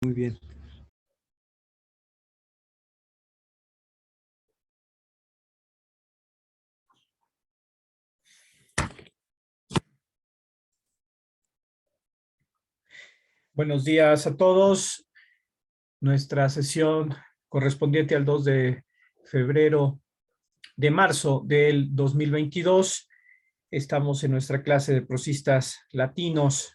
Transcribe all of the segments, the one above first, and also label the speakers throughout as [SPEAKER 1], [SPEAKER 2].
[SPEAKER 1] Muy bien. Buenos días a todos. Nuestra sesión correspondiente al 2 de febrero, de marzo del 2022. Estamos en nuestra clase de prosistas latinos.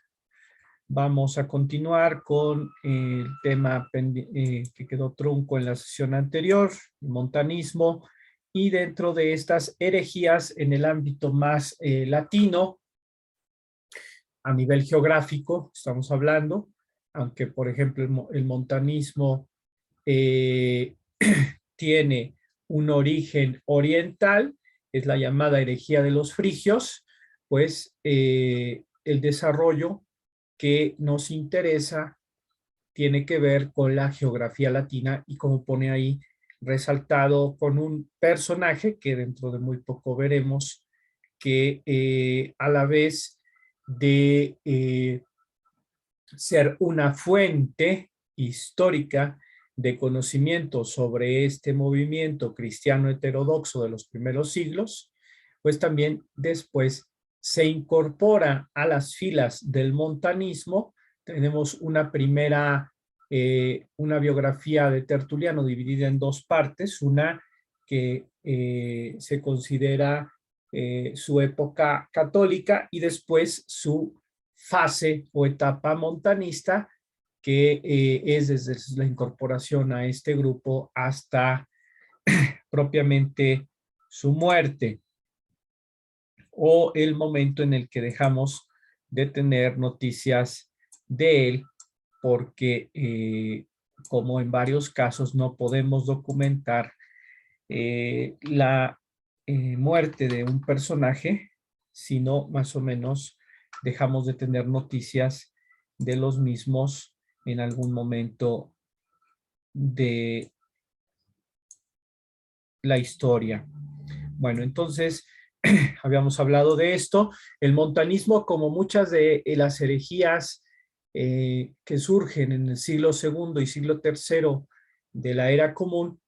[SPEAKER 1] Vamos a continuar con el tema que quedó trunco en la sesión anterior, el montanismo, y dentro de estas herejías en el ámbito más latino, a nivel geográfico, estamos hablando, aunque por ejemplo el montanismo eh, tiene un origen oriental, es la llamada herejía de los frigios, pues el desarrollo que nos interesa tiene que ver con la geografía latina y como pone ahí resaltado con un personaje que dentro de muy poco veremos que a la vez de ser una fuente histórica de conocimiento sobre este movimiento cristiano heterodoxo de los primeros siglos, pues también después se incorpora a las filas del montanismo. Tenemos una biografía de Tertuliano dividida en dos partes, una que se considera su época católica y después su fase o etapa montanista, que es desde la incorporación a este grupo hasta propiamente su muerte o el momento en el que dejamos de tener noticias de él, porque como en varios casos no podemos documentar la muerte de un personaje, sino más o menos dejamos de tener noticias de los mismos en algún momento de la historia. Bueno, entonces habíamos hablado de esto. El montanismo, como muchas de las herejías que surgen en el siglo segundo y siglo tercero de la era común,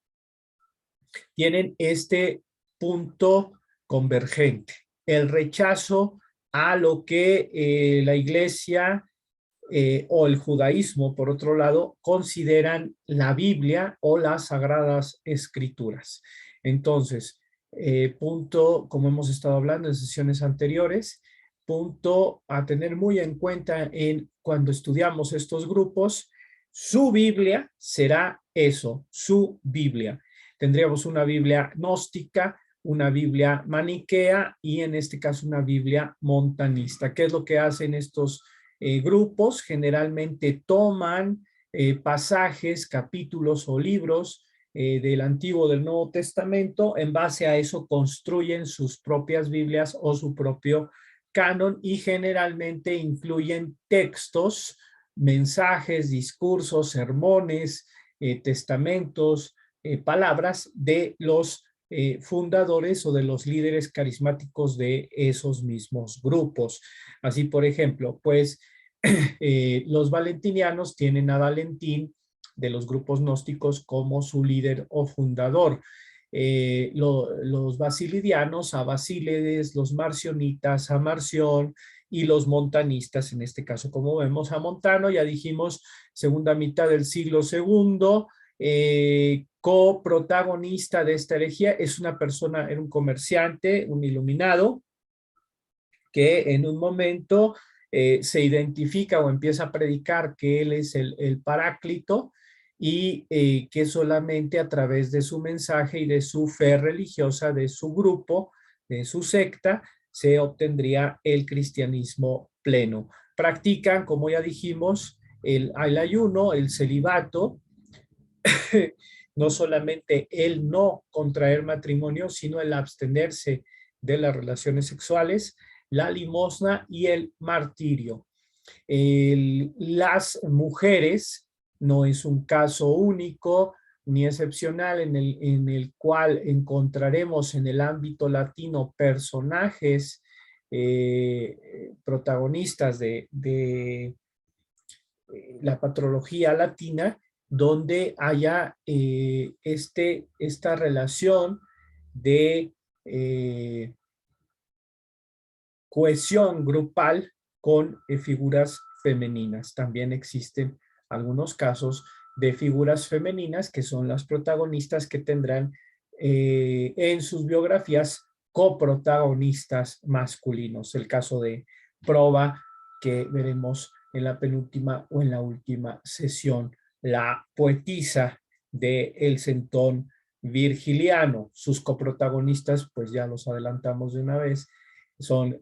[SPEAKER 1] tienen este punto convergente, el rechazo a lo que la iglesia o el judaísmo, por otro lado, consideran la Biblia o las sagradas escrituras. Entonces, punto, como hemos estado hablando en sesiones anteriores, punto a tener muy en cuenta en cuando estudiamos estos grupos, su Biblia será eso, su Biblia. Tendríamos una Biblia gnóstica, una Biblia maniquea y en este caso una Biblia montanista. ¿Qué es lo que hacen estos grupos? Generalmente toman pasajes, capítulos o libros del Antiguo o del Nuevo Testamento. En base a eso construyen sus propias Biblias o su propio canon y generalmente incluyen textos, mensajes, discursos, sermones, testamentos, palabras de los fundadores o de los líderes carismáticos de esos mismos grupos. Así, por ejemplo, pues los valentinianos tienen a Valentín de los grupos gnósticos como su líder o fundador. Los basilidianos a Basílides, los marcionitas a Marción y los montanistas, en este caso, como vemos, a Montano. Ya dijimos, segunda mitad del siglo segundo, coprotagonista de esta herejía, es una persona, era un comerciante, un iluminado, que en un momento se identifica o empieza a predicar que él es el Paráclito y que solamente a través de su mensaje y de su fe religiosa, de su grupo, de su secta, se obtendría el cristianismo pleno. Practican, como ya dijimos, el ayuno, el celibato, no solamente el no contraer matrimonio, sino el abstenerse de las relaciones sexuales, la limosna y el martirio. Las mujeres, no es un caso único ni excepcional en el cual encontraremos en el ámbito latino personajes protagonistas de la patrología latina, donde haya esta relación de cohesión grupal con figuras femeninas. También existen algunos casos de figuras femeninas que son las protagonistas que tendrán en sus biografías coprotagonistas masculinos. El caso de Proba, que veremos en la penúltima o en la última sesión, la poetisa de El Centón Virgiliano. Sus coprotagonistas, pues ya los adelantamos de una vez, son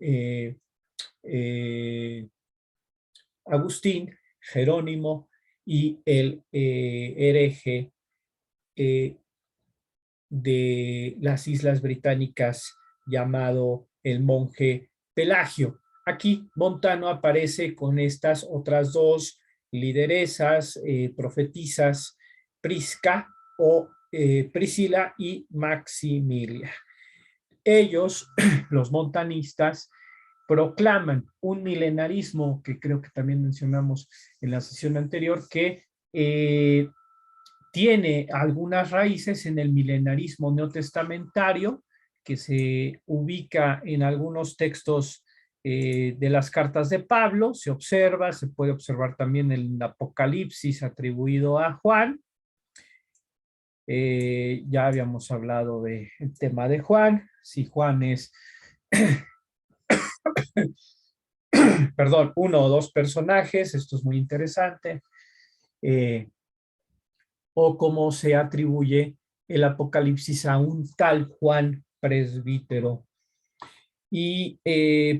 [SPEAKER 1] Agustín, Jerónimo y el hereje de las Islas Británicas llamado el monje Pelagio. Aquí Montano aparece con estas otras dos lideresas, profetisas, Prisca o Priscila y Maximilia. Ellos, los montanistas, proclaman un milenarismo que creo que también mencionamos en la sesión anterior, que tiene algunas raíces en el milenarismo neotestamentario, que se ubica en algunos textos de las cartas de Pablo, se observa, se puede observar también el Apocalipsis atribuido a Juan. Ya habíamos hablado del tema de Juan, si Juan es, perdón, uno o dos personajes, esto es muy interesante, o cómo se atribuye el Apocalipsis a un tal Juan presbítero. Y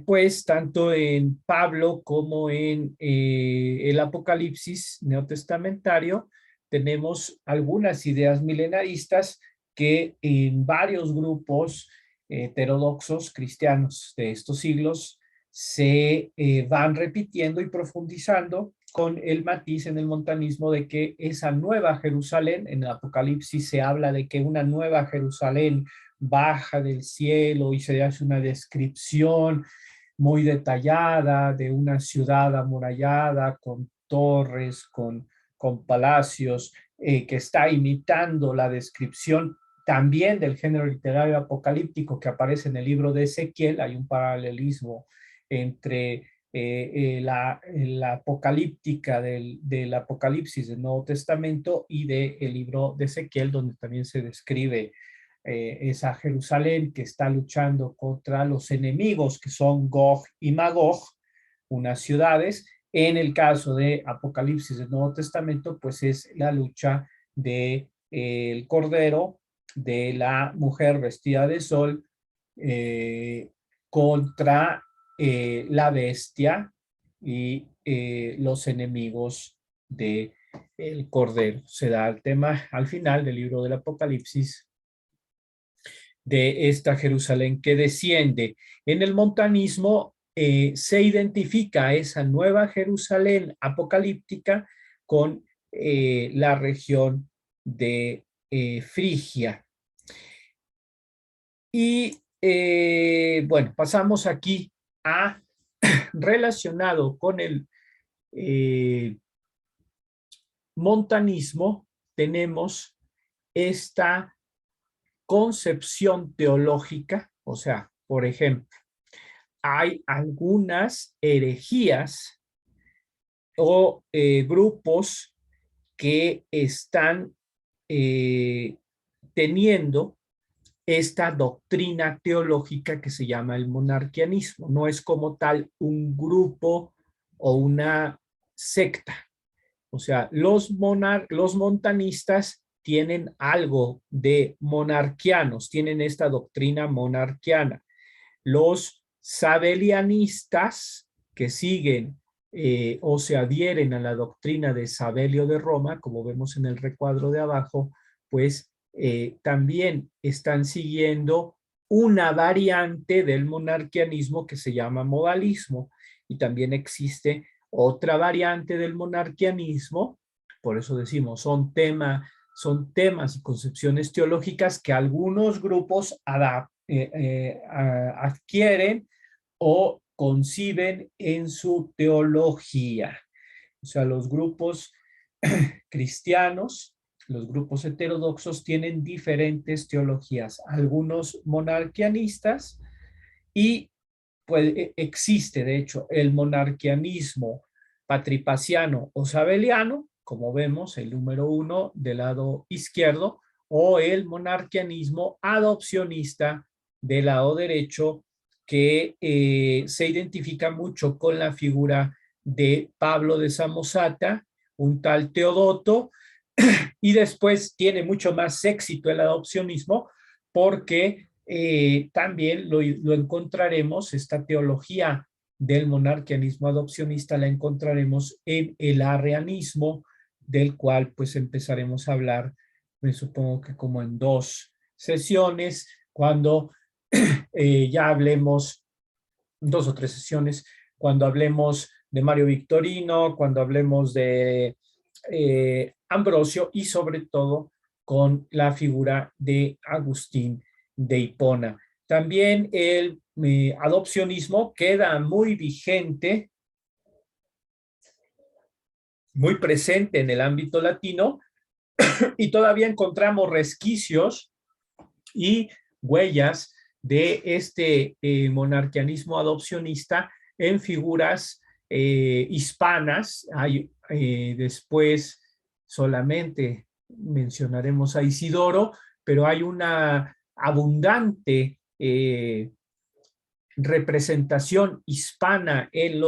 [SPEAKER 1] pues tanto en Pablo como en el Apocalipsis neotestamentario tenemos algunas ideas milenaristas que en varios grupos heterodoxos cristianos de estos siglos se van repitiendo y profundizando, con el matiz en el montanismo de que esa nueva Jerusalén, en el Apocalipsis se habla de que una nueva Jerusalén baja del cielo y se hace una descripción muy detallada de una ciudad amurallada con torres, con palacios, que está imitando la descripción también del género literario apocalíptico que aparece en el libro de Ezequiel. Hay un paralelismo entre la apocalíptica del Apocalipsis del Nuevo Testamento y del libro de Ezequiel, donde también se describe esa Jerusalén que está luchando contra los enemigos que son Gog y Magog, unas ciudades. En el caso de Apocalipsis del Nuevo Testamento, pues es la lucha de el Cordero, de la mujer vestida de sol, contra la bestia y los enemigos de el Cordero. Se da el tema al final del libro del Apocalipsis de esta Jerusalén que desciende. En el montanismo se identifica esa nueva Jerusalén apocalíptica con la región de Frigia. Y bueno, pasamos aquí a relacionado con el montanismo, tenemos esta concepción teológica, o sea, por ejemplo, hay algunas herejías o grupos que están teniendo esta doctrina teológica que se llama el monarquianismo. No es como tal un grupo o una secta. O sea, los montanistas tienen algo de monarquianos, tienen esta doctrina monarquiana. Los sabelianistas que siguen o se adhieren a la doctrina de Sabelio de Roma, como vemos en el recuadro de abajo, pues también están siguiendo una variante del monarquianismo que se llama modalismo, y también existe otra variante del monarquianismo. Por eso decimos, son temas y concepciones teológicas que algunos grupos adquieren o conciben en su teología. O sea, los grupos cristianos, los grupos heterodoxos tienen diferentes teologías, algunos monarquianistas y pues existe de hecho el monarquianismo patripaciano o sabeliano, como vemos el número 1 del lado izquierdo, o el monarquianismo adopcionista del lado derecho, que se identifica mucho con la figura de Pablo de Samosata, un tal Teodoto, y después tiene mucho más éxito el adopcionismo porque también lo encontraremos, esta teología del monarquianismo adopcionista la encontraremos en el arrianismo, del cual pues empezaremos a hablar, me supongo que como en 2 sesiones, cuando ya hablemos, 2 o 3 sesiones, cuando hablemos de Mario Victorino, cuando hablemos de Ambrosio y sobre todo con la figura de Agustín de Hipona. También el adopcionismo queda muy vigente, muy presente en el ámbito latino y todavía encontramos resquicios y huellas de este monarquianismo adopcionista en figuras hispanas. Hay después solamente mencionaremos a Isidoro, pero hay una abundante representación hispana en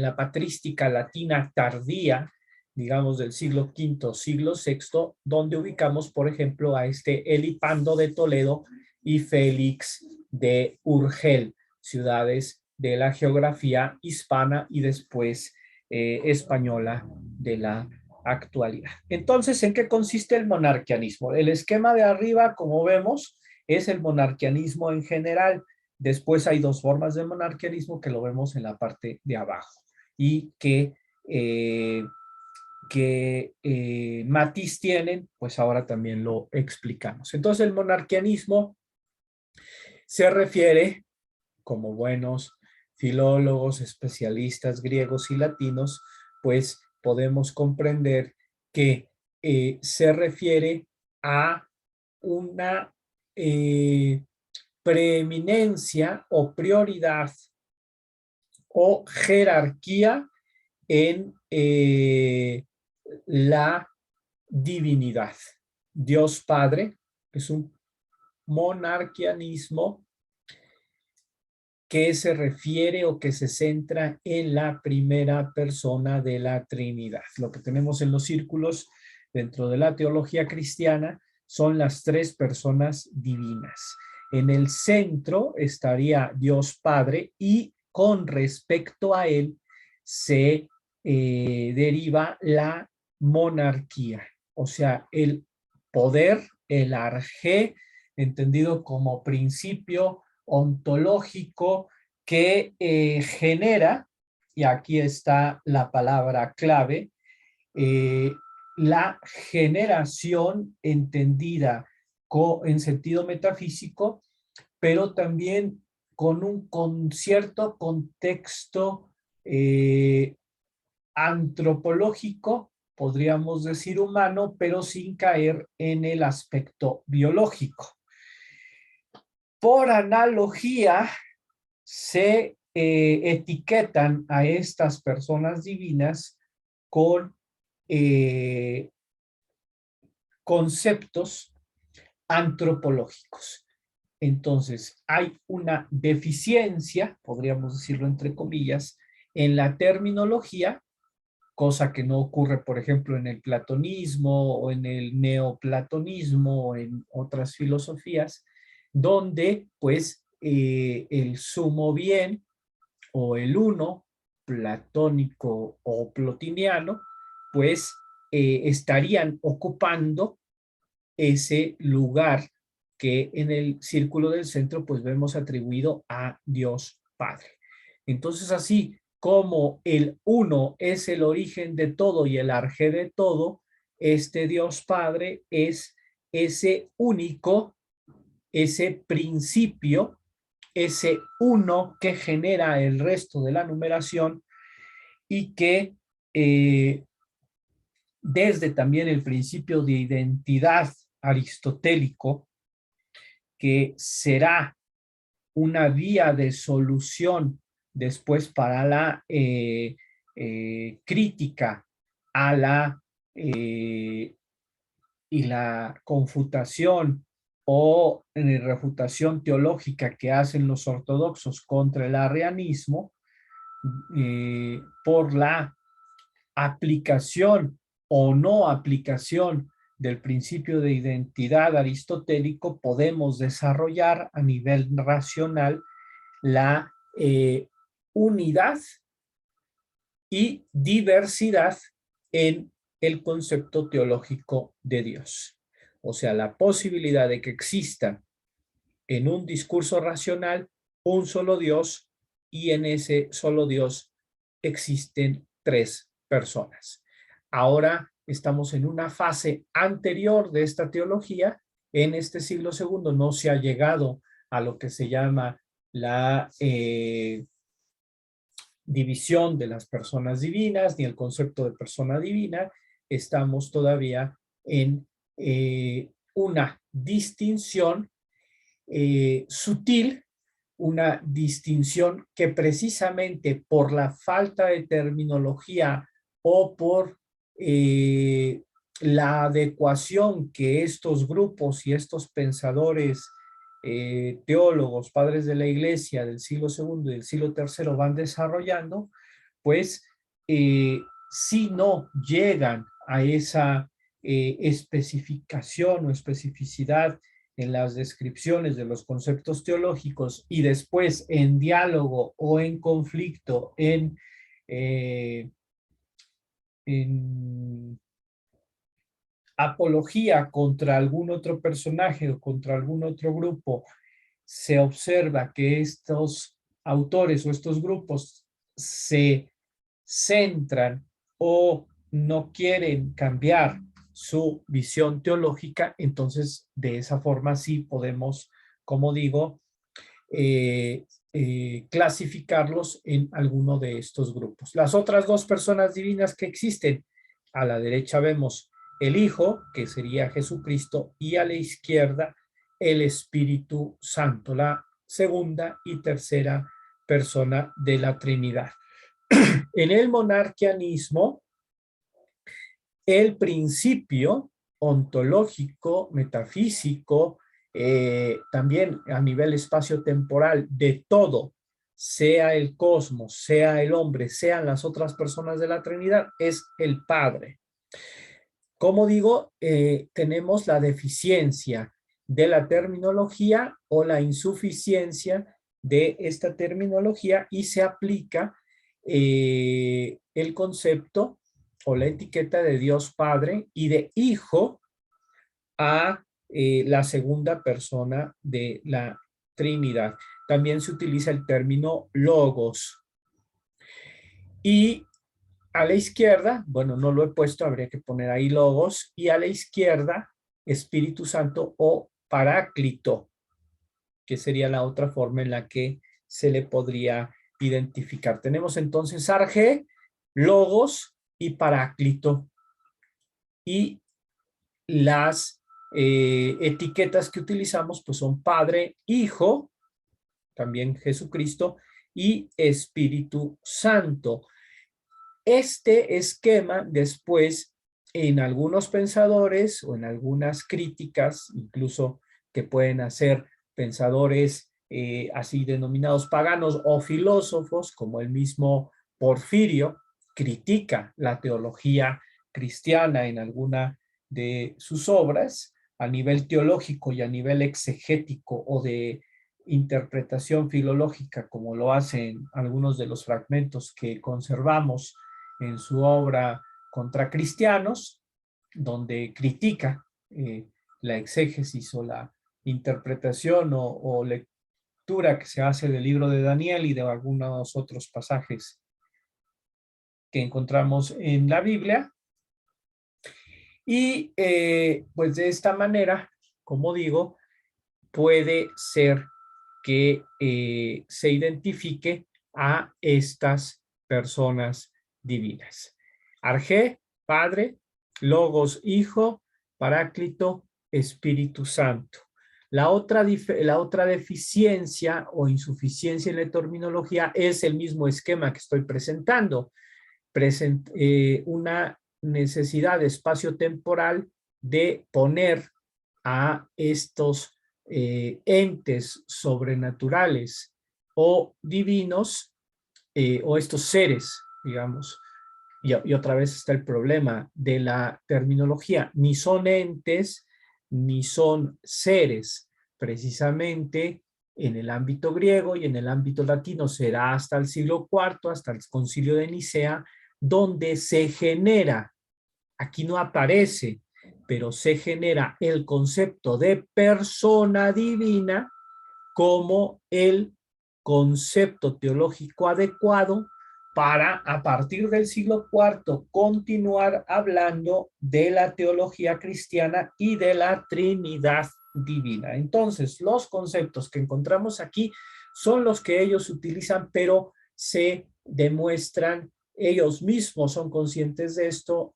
[SPEAKER 1] la patrística latina tardía, digamos del siglo V, siglo VI, donde ubicamos, por ejemplo, a este Elipando de Toledo y Félix de Urgel, ciudades de la geografía hispana y después española de la actualidad. Entonces, ¿en qué consiste el monarquianismo? El esquema de arriba, como vemos, es el monarquianismo en general. Después hay 2 formas de monarquianismo que lo vemos en la parte de abajo y que matiz tienen, pues ahora también lo explicamos. Entonces el monarquianismo se refiere, como buenos filólogos, especialistas griegos y latinos, pues podemos comprender que se refiere a una preeminencia o prioridad o jerarquía en la divinidad. Dios Padre es un monarquianismo que se refiere o que se centra en la primera persona de la Trinidad. Lo que tenemos en los círculos dentro de la teología cristiana son las 3 personas divinas. En el centro estaría Dios Padre y con respecto a él se deriva la monarquía, o sea, el poder, el arjé, entendido como principio ontológico que genera, y aquí está la palabra clave, eh, la generación entendida en sentido metafísico, pero también con cierto contexto antropológico, podríamos decir humano, pero sin caer en el aspecto biológico. Por analogía, se etiquetan a estas personas divinas con conceptos antropológicos. Entonces, hay una deficiencia, podríamos decirlo entre comillas, en la terminología, cosa que no ocurre, por ejemplo, en el platonismo o en el neoplatonismo o en otras filosofías, donde pues el sumo bien o el uno, platónico o plotiniano, pues estarían ocupando ese lugar que en el círculo del centro pues vemos atribuido a Dios Padre. Entonces así como el uno es el origen de todo y el arjé de todo, este Dios Padre es ese único, ese principio, ese uno que genera el resto de la numeración y que desde también el principio de identidad aristotélico, que será una vía de solución después para la crítica a la y la confutación o refutación teológica que hacen los ortodoxos contra el arrianismo, por la aplicación o no aplicación del principio de identidad aristotélico, podemos desarrollar a nivel racional la unidad y diversidad en el concepto teológico de Dios. O sea, la posibilidad de que exista en un discurso racional un solo Dios, y en ese solo Dios existen tres personas. Ahora estamos en una fase anterior de esta teología. En este siglo segundo no se ha llegado a lo que se llama la división de las personas divinas, ni el concepto de persona divina. Estamos todavía en una distinción sutil, una distinción que precisamente por la falta de terminología o por la adecuación que estos grupos y estos pensadores, teólogos, padres de la iglesia del siglo segundo y del siglo tercero van desarrollando, pues si no llegan a esa especificación o especificidad en las descripciones de los conceptos teológicos y después en diálogo o en conflicto, en apología contra algún otro personaje o contra algún otro grupo, se observa que estos autores o estos grupos se centran o no quieren cambiar su visión teológica, entonces de esa forma sí podemos, como digo, clasificarlos en alguno de estos grupos. Las otras dos personas divinas que existen, a la derecha vemos el Hijo, que sería Jesucristo, y a la izquierda el Espíritu Santo, la segunda y tercera persona de la Trinidad. En el monarquianismo, el principio ontológico, metafísico, también a nivel espacio-temporal de todo, sea el cosmos, sea el hombre, sean las otras personas de la Trinidad, es el Padre. Como digo, tenemos la deficiencia de la terminología o la insuficiencia de esta terminología y se aplica el concepto o la etiqueta de Dios Padre y de Hijo a la segunda persona de la Trinidad. También se utiliza el término logos. Y a la izquierda, bueno, no lo he puesto, habría que poner ahí logos, y a la izquierda, Espíritu Santo o Paráclito, que sería la otra forma en la que se le podría identificar. Tenemos entonces Arge, logos y Paráclito. Y las etiquetas que utilizamos pues son Padre, Hijo, también Jesucristo, y Espíritu Santo. Este esquema después en algunos pensadores o en algunas críticas, incluso que pueden hacer pensadores así denominados paganos o filósofos, como el mismo Porfirio, critica la teología cristiana en alguna de sus obras a nivel teológico y a nivel exegético o de interpretación filológica, como lo hacen algunos de los fragmentos que conservamos en su obra Contra Cristianos, donde critica la exégesis o la interpretación o lectura que se hace del libro de Daniel y de algunos otros pasajes que encontramos en la Biblia. Y pues de esta manera, como digo, puede ser que se identifique a estas personas divinas. Arjé, Padre, Logos, Hijo, Paráclito, Espíritu Santo. La otra deficiencia o insuficiencia en la terminología es el mismo esquema que estoy presentando. Una necesidad espacio-temporal de poner a estos entes sobrenaturales o divinos o estos seres, digamos. Y otra vez está el problema de la terminología. Ni son entes, ni son seres. Precisamente en el ámbito griego y en el ámbito latino será hasta el siglo IV, hasta el Concilio de Nicea, donde se genera, aquí no aparece, pero se genera el concepto de persona divina como el concepto teológico adecuado para, a partir del siglo IV, continuar hablando de la teología cristiana y de la Trinidad divina. Entonces, los conceptos que encontramos aquí son los que ellos utilizan, pero se demuestran, ellos mismos son conscientes de esto,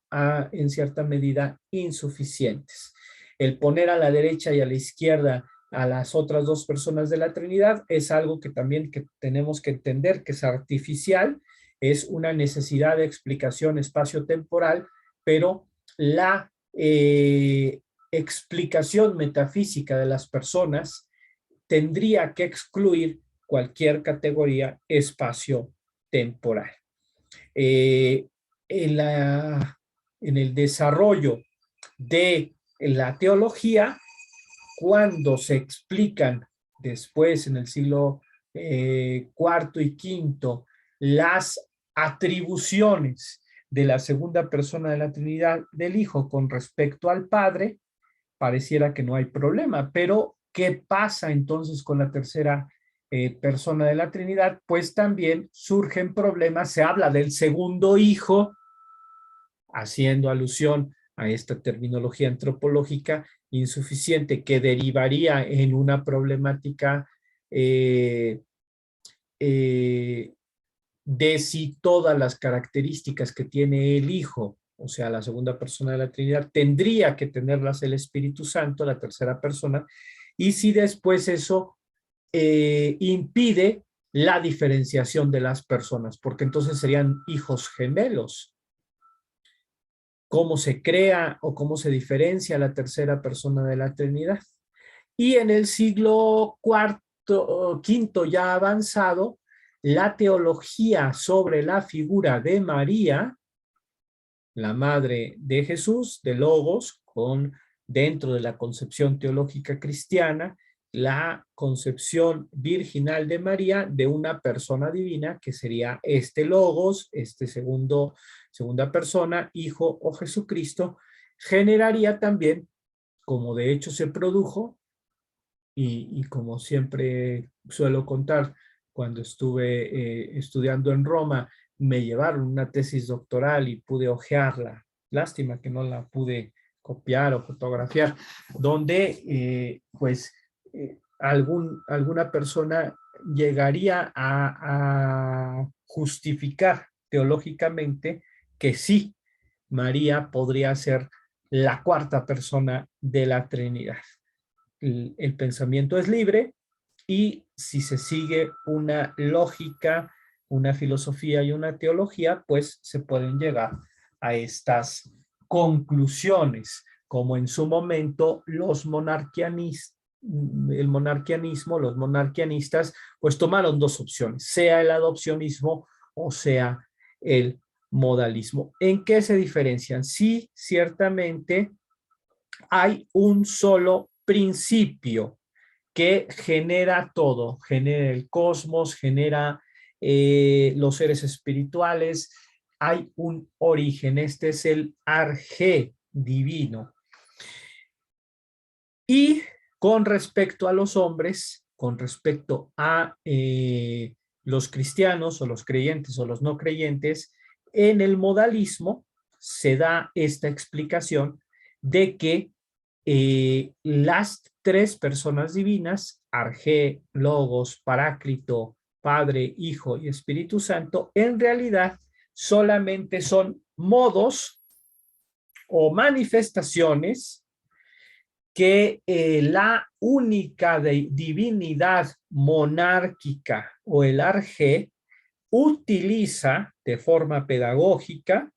[SPEAKER 1] en cierta medida insuficientes. El poner a la derecha y a la izquierda a las otras dos personas de la Trinidad es algo que también que tenemos que entender que es artificial, es una necesidad de explicación espacio-temporal, pero la explicación metafísica de las personas tendría que excluir cualquier categoría espacio-temporal. En el desarrollo de la teología, cuando se explican después en el siglo IV y V las atribuciones de la segunda persona de la Trinidad del Hijo con respecto al Padre, pareciera que no hay problema, pero ¿qué pasa entonces con la tercera persona de la Trinidad? Pues también surgen problemas, se habla del segundo hijo, haciendo alusión a esta terminología antropológica insuficiente que derivaría en una problemática de si todas las características que tiene el Hijo, o sea, la segunda persona de la Trinidad, tendría que tenerlas el Espíritu Santo, la tercera persona, y si después eso impide la diferenciación de las personas, porque entonces serían hijos gemelos. ¿Cómo se crea o cómo se diferencia la tercera persona de la Trinidad? Y en el siglo V ya avanzado, la teología sobre la figura de María, la madre de Jesús, de Logos, dentro de la concepción teológica cristiana, la concepción virginal de María de una persona divina, que sería este Logos, este segunda persona, Hijo o Jesucristo, generaría también, como de hecho se produjo, y como siempre suelo contar, cuando estuve estudiando en Roma, me llevaron una tesis doctoral y pude hojearla. Lástima que no la pude copiar o fotografiar, donde alguna persona llegaría a justificar teológicamente que sí, María podría ser la cuarta persona de la Trinidad. El pensamiento es libre y si se sigue una lógica, una filosofía y una teología, pues se pueden llegar a estas conclusiones, como en su momento los monarquianistas, pues tomaron dos opciones, sea el adopcionismo o sea el modalismo. ¿En qué se diferencian? Sí, ciertamente hay un solo principio que genera todo, genera el cosmos, genera los seres espirituales, hay un origen, este es el arjé divino. Y con respecto a los hombres, con respecto a los cristianos o los creyentes o los no creyentes, en el modalismo se da esta explicación de que las tres personas divinas, Arjé, Logos, Paráclito, Padre, Hijo y Espíritu Santo, en realidad solamente son modos o manifestaciones que la única divinidad monárquica o el arjé utiliza de forma pedagógica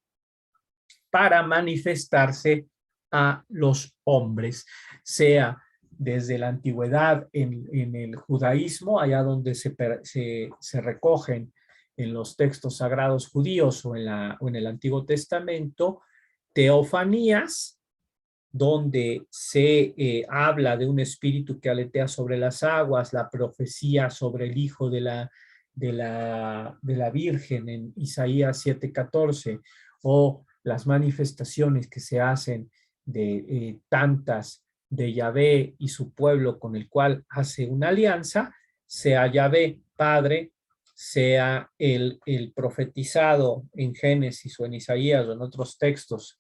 [SPEAKER 1] para manifestarse a los hombres, sea desde la antigüedad en el judaísmo, allá donde se recogen en los textos sagrados judíos o en el Antiguo Testamento, teofanías, donde se habla de un espíritu que aletea sobre las aguas, la profecía sobre el hijo de la Virgen en Isaías 7:14, o las manifestaciones que se hacen de tantas de Yahvé y su pueblo con el cual hace una alianza, sea Yahvé Padre, sea el profetizado en Génesis o en Isaías o en otros textos,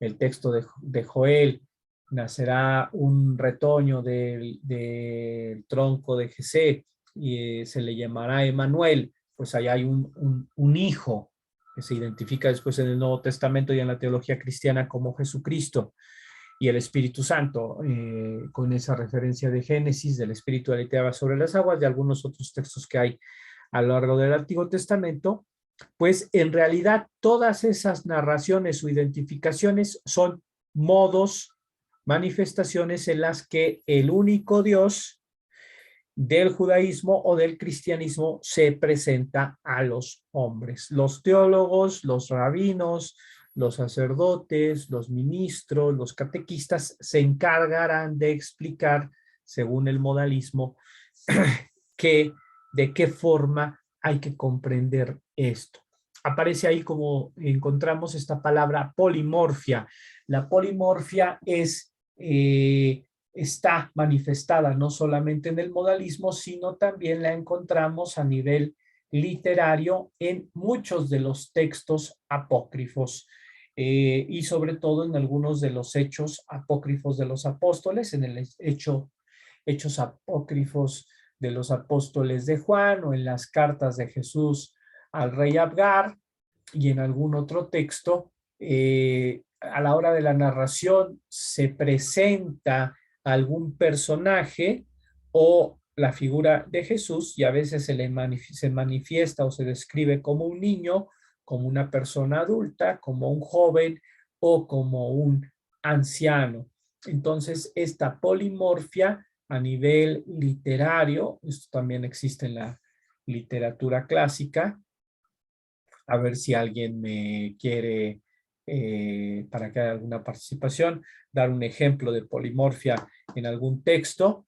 [SPEAKER 1] el texto de Joel, nacerá un retoño del tronco de Jesé y se le llamará Emanuel, pues allá hay un hijo que se identifica después en el Nuevo Testamento y en la teología cristiana como Jesucristo, y el Espíritu Santo, con esa referencia de Génesis, del Espíritu aleteaba sobre las aguas, de algunos otros textos que hay a lo largo del Antiguo Testamento, pues en realidad todas esas narraciones o identificaciones son modos, manifestaciones en las que el único Dios del judaísmo o del cristianismo se presenta a los hombres. Los teólogos, los rabinos, los sacerdotes, los ministros, los catequistas se encargarán de explicar, según el modalismo, de qué forma hay que comprender esto. Aparece ahí como encontramos esta palabra polimorfia. La polimorfia está manifestada no solamente en el modalismo, sino también la encontramos a nivel literario en muchos de los textos apócrifos, y sobre todo en algunos de los hechos apócrifos de los apóstoles, en el hechos apócrifos de los apóstoles de Juan, o en las cartas de Jesús al rey Abgar, y en algún otro texto. A la hora de la narración se presenta algún personaje o la figura de Jesús, y a veces se manifiesta o se describe como un niño, como una persona adulta, como un joven o como un anciano. Entonces, esta polimorfia a nivel literario, esto también existe en la literatura clásica. A ver si alguien me quiere, para que haya alguna participación, dar un ejemplo de polimorfia en algún texto.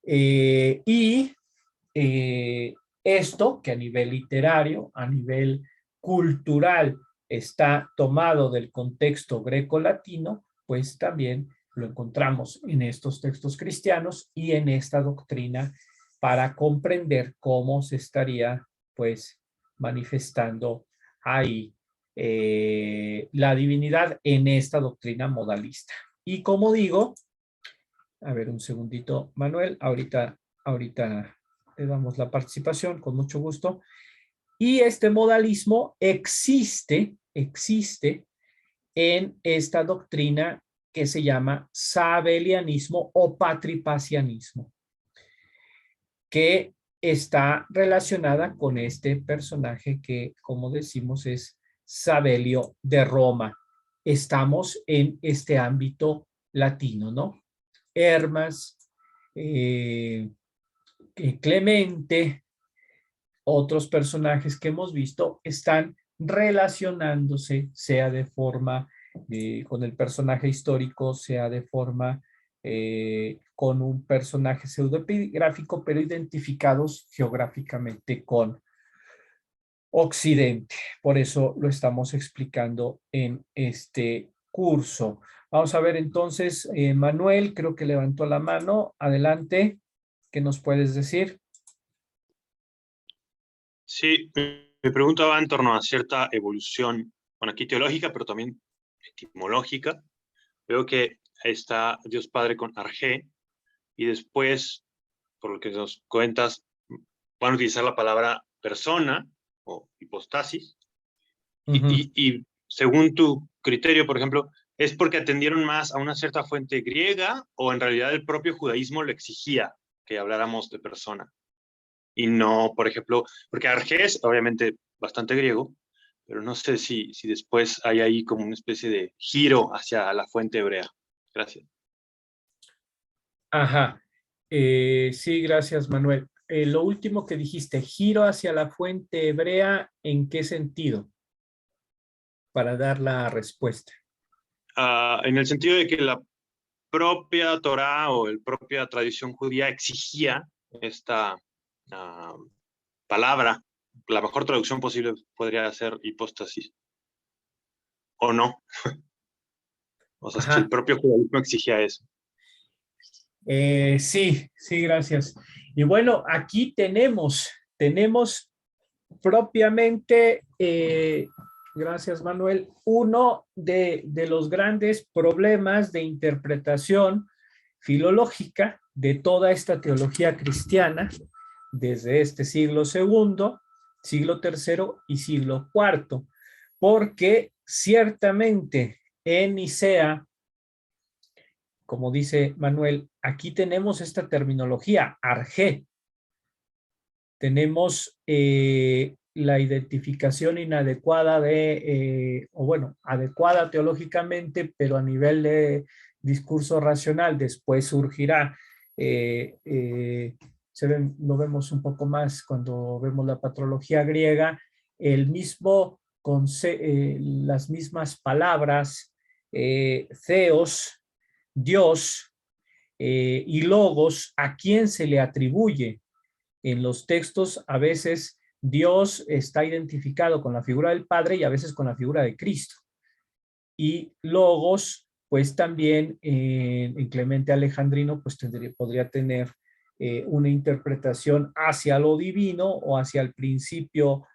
[SPEAKER 1] Y esto, que a nivel literario, a nivel cultural, está tomado del contexto greco-latino, pues también lo encontramos en estos textos cristianos y en esta doctrina, para comprender cómo se estaría, pues, manifestando ahí la divinidad en esta doctrina modalista. Y como digo, a ver un segundito, Manuel, ahorita le damos la participación con mucho gusto. Y este modalismo existe en esta doctrina que se llama sabelianismo o patripacianismo, que está relacionada con este personaje que, como decimos, es Sabelio de Roma. Estamos en este ámbito latino, ¿no? Hermas, Clemente, otros personajes que hemos visto están relacionándose, sea de forma con el personaje histórico, sea de forma con un personaje pseudoepigráfico, pero identificados geográficamente con Occidente. Por eso lo estamos explicando en este curso. Vamos a ver entonces, Manuel, creo que levantó la mano. Adelante, ¿qué nos puedes decir?
[SPEAKER 2] Sí, me preguntaba en torno a cierta evolución, bueno, aquí teológica, pero también etimológica. Veo que está Dios Padre con Arjé, y después, por lo que nos cuentas, van a utilizar la palabra persona o hipostasis, y según tu criterio, por ejemplo, ¿es porque atendieron más a una cierta fuente griega o en realidad el propio judaísmo le exigía que habláramos de persona? Y no, por ejemplo, porque Argés, obviamente bastante griego, pero no sé si después hay ahí como una especie de giro hacia la fuente hebrea. Gracias.
[SPEAKER 1] Ajá. Sí, gracias, Manuel. Lo último que dijiste, giro hacia la fuente hebrea, ¿en qué sentido? Para dar la respuesta.
[SPEAKER 2] En el sentido de que la propia Torá o la propia tradición judía exigía esta palabra. La mejor traducción posible podría ser hipóstasis. ¿O no? O sea, si el
[SPEAKER 1] Ajá.
[SPEAKER 2] propio judaísmo exigía eso.
[SPEAKER 1] Sí, sí, gracias. Y bueno, aquí tenemos propiamente, gracias Manuel, uno de los grandes problemas de interpretación filológica de toda esta teología cristiana desde este siglo segundo, siglo tercero y siglo cuarto, porque ciertamente en Nicea, como dice Manuel, aquí tenemos esta terminología, arjé, tenemos la identificación inadecuada o bueno, adecuada teológicamente, pero a nivel de discurso racional, después surgirá, lo vemos un poco más cuando vemos la patrología griega, el mismo las mismas palabras, theos, Dios, y logos, ¿a quién se le atribuye? En los textos a veces Dios está identificado con la figura del Padre y a veces con la figura de Cristo. Y logos, pues también en Clemente Alejandrino, pues podría tener una interpretación hacia lo divino o hacia el principio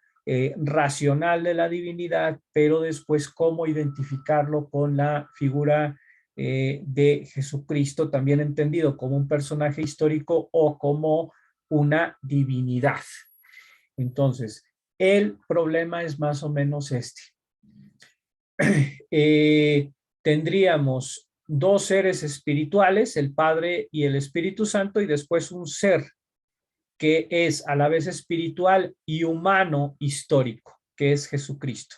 [SPEAKER 1] racional de la divinidad, pero después cómo identificarlo con la figura de Jesucristo, también entendido como un personaje histórico o como una divinidad. Entonces, el problema es más o menos este. Tendríamos dos seres espirituales, el Padre y el Espíritu Santo, y después un ser que es a la vez espiritual y humano histórico, que es Jesucristo.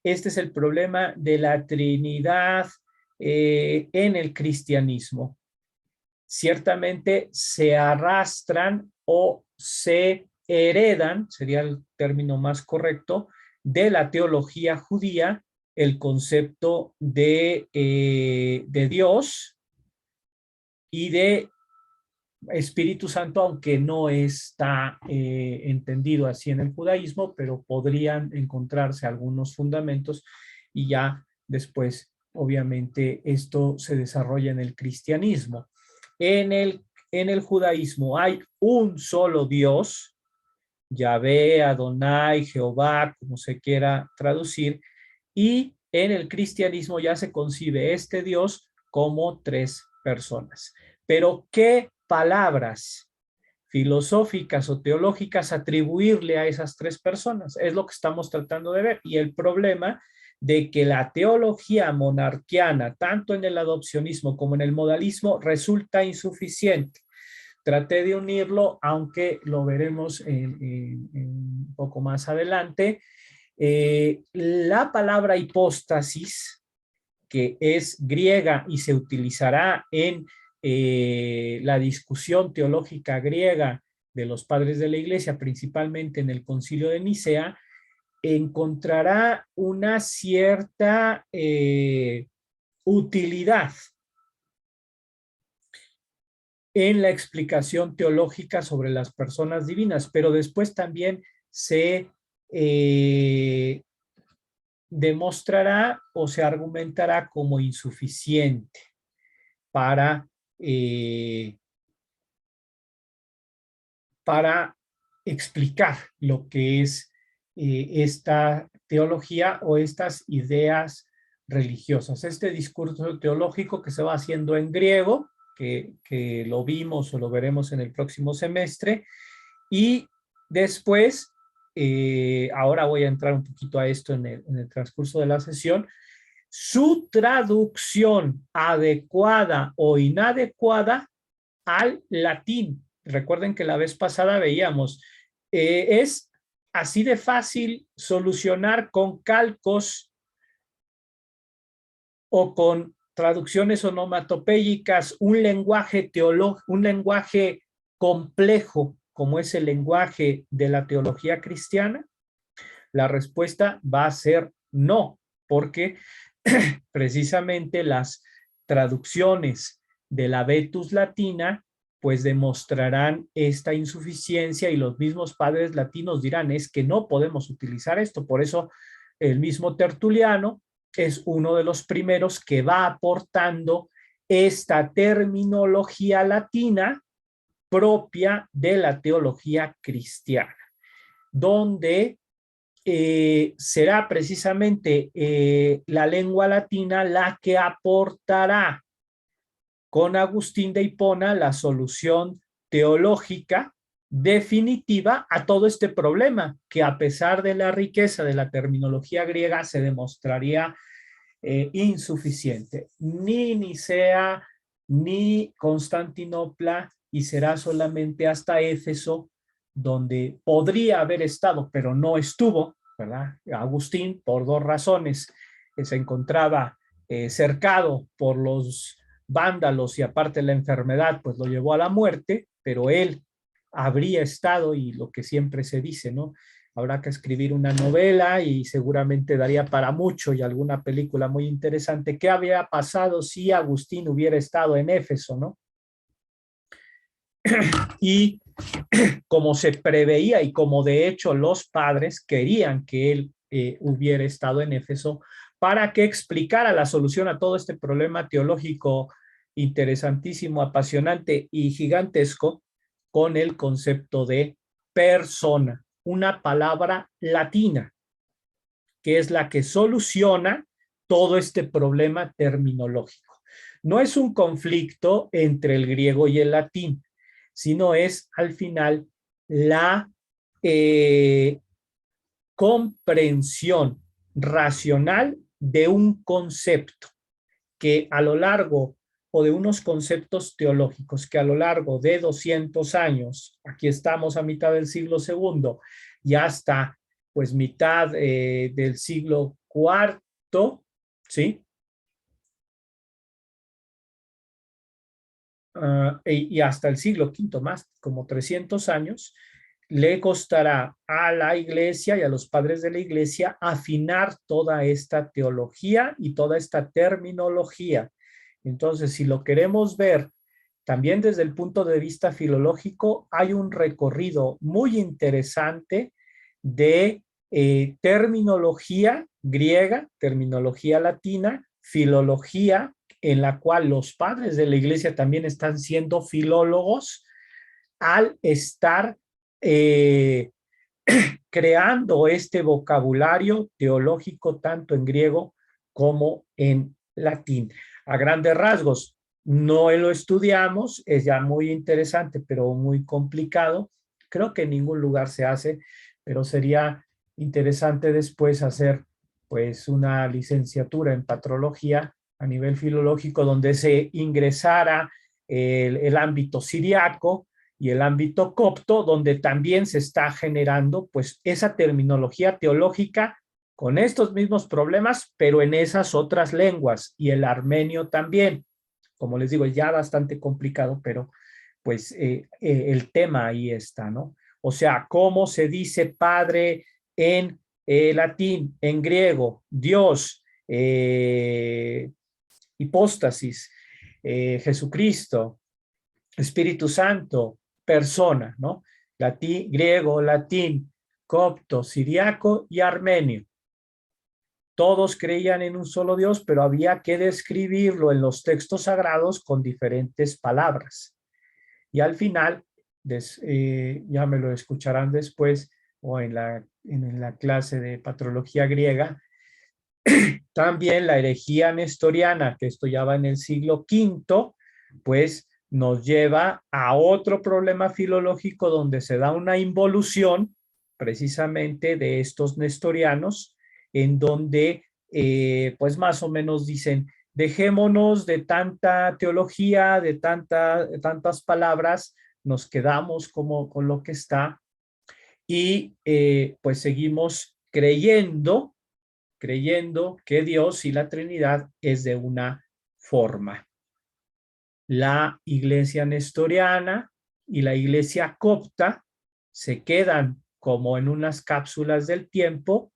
[SPEAKER 1] Este es el problema de la Trinidad en el cristianismo. Ciertamente se arrastran o se heredan, sería el término más correcto, de la teología judía, el concepto de Dios y de Espíritu Santo, aunque no está entendido así en el judaísmo, pero podrían encontrarse algunos fundamentos y ya después, obviamente, esto se desarrolla en el cristianismo. En el judaísmo hay un solo Dios, Yahvé, Adonai, Jehová, como se quiera traducir, y en el cristianismo ya se concibe este Dios como tres personas. Pero ¿qué palabras filosóficas o teológicas atribuirle a esas tres personas? Es lo que estamos tratando de ver. Y el problema de que la teología monarquiana, tanto en el adopcionismo como en el modalismo, resulta insuficiente. Traté de unirlo, aunque lo veremos un poco más adelante. La palabra hipóstasis, que es griega y se utilizará en la discusión teológica griega de los padres de la iglesia, principalmente en el concilio de Nicea, encontrará una cierta utilidad en la explicación teológica sobre las personas divinas, pero después también se demostrará o se argumentará como insuficiente eh, para explicar lo que es esta teología o estas ideas religiosas. Este discurso teológico que se va haciendo en griego, que lo vimos o lo veremos en el próximo semestre, y después ahora voy a entrar un poquito a esto en el transcurso de la sesión, su traducción adecuada o inadecuada al latín. Recuerden que la vez pasada veíamos, es así de fácil solucionar con calcos o con traducciones onomatopéyicas un lenguaje un lenguaje complejo como es el lenguaje de la teología cristiana. La respuesta va a ser no, porque precisamente las traducciones de la Vetus Latina pues demostrarán esta insuficiencia y los mismos padres latinos dirán es que no podemos utilizar esto. Por eso el mismo Tertuliano es uno de los primeros que va aportando esta terminología latina propia de la teología cristiana, donde será precisamente la lengua latina la que aportará con Agustín de Hipona la solución teológica definitiva a todo este problema, que a pesar de la riqueza de la terminología griega se demostraría insuficiente. Ni Nicea, ni Constantinopla, y será solamente hasta Éfeso, donde podría haber estado, pero no estuvo, ¿verdad? Agustín, por dos razones, que se encontraba cercado por los vándalos y aparte la enfermedad, pues lo llevó a la muerte, pero él habría estado, y lo que siempre se dice, ¿no? Habrá que escribir una novela y seguramente daría para mucho y alguna película muy interesante. ¿Qué habría pasado si Agustín hubiera estado en Éfeso, no? Y como se preveía y como de hecho los padres querían que él hubiera estado en Éfeso para que explicara la solución a todo este problema teológico interesantísimo, apasionante y gigantesco con el concepto de persona, una palabra latina que es la que soluciona todo este problema terminológico. No es un conflicto entre el griego y el latín, sino es al final la comprensión racional de un concepto que a lo largo o de unos conceptos teológicos que a lo largo de 200 años, aquí estamos a mitad del siglo segundo y hasta pues mitad del siglo cuarto, ¿sí? Y hasta el siglo quinto, más como 300 años, le costará a la iglesia y a los padres de la iglesia afinar toda esta teología y toda esta terminología. Entonces, si lo queremos ver también desde el punto de vista filológico, hay un recorrido muy interesante de terminología griega, terminología latina, filología, en la cual los padres de la iglesia también están siendo filólogos al estar eh, creando este vocabulario teológico tanto en griego como en latín. A grandes rasgos, no lo estudiamos, es ya muy interesante, pero muy complicado. Creo que en ningún lugar se hace, pero sería interesante después hacer pues una licenciatura en patrología a nivel filológico donde se ingresara el ámbito siriaco y el ámbito copto, donde también se está generando pues esa terminología teológica con estos mismos problemas, pero en esas otras lenguas, y el armenio también. Como les digo, ya bastante complicado, pero pues el tema ahí está, ¿no? O sea, ¿cómo se dice padre en latín, en griego, Dios, hipóstasis, Jesucristo, Espíritu Santo, persona, ¿no? Latín, griego, latín, copto, siriaco y armenio. Todos creían en un solo Dios, pero había que describirlo en los textos sagrados con diferentes palabras. Y al final, ya me lo escucharán después o en la clase de patrología griega, también la herejía nestoriana, que esto ya va en el siglo V, pues nos lleva a otro problema filológico donde se da una involución precisamente de estos nestorianos, en donde pues más o menos dicen, dejémonos de tanta teología, de tantas palabras, nos quedamos como con lo que está y pues seguimos creyendo que Dios y la Trinidad es de una forma. La iglesia nestoriana y la iglesia copta se quedan como en unas cápsulas del tiempo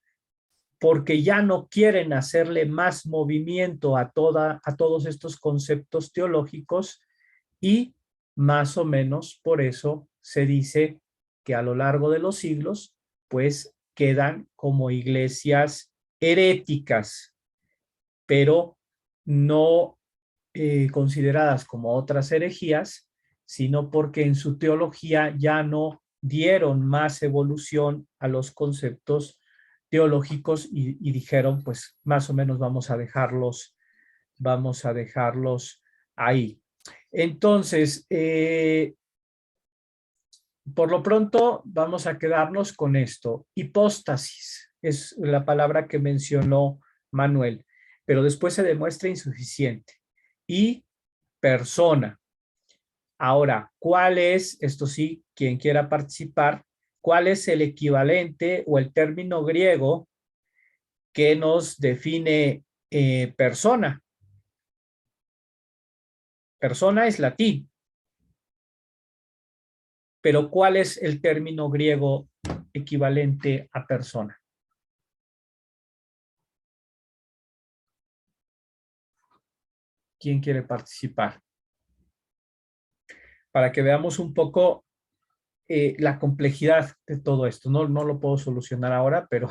[SPEAKER 1] porque ya no quieren hacerle más movimiento a todos estos conceptos teológicos y más o menos por eso se dice que a lo largo de los siglos pues quedan como iglesias heréticas, pero no consideradas como otras herejías, sino porque en su teología ya no dieron más evolución a los conceptos teológicos y dijeron, pues más o menos vamos a dejarlos ahí. Entonces, por lo pronto vamos a quedarnos con esto. Hipóstasis es la palabra que mencionó Manuel, pero después se demuestra insuficiente. Y persona. Ahora, ¿cuál es, esto sí, quien quiera participar, cuál es el equivalente o el término griego que nos define persona? Persona es latín, pero ¿cuál es el término griego equivalente a persona? ¿Quién quiere participar? Para que veamos un poco la complejidad de todo esto. No lo puedo solucionar ahora, pero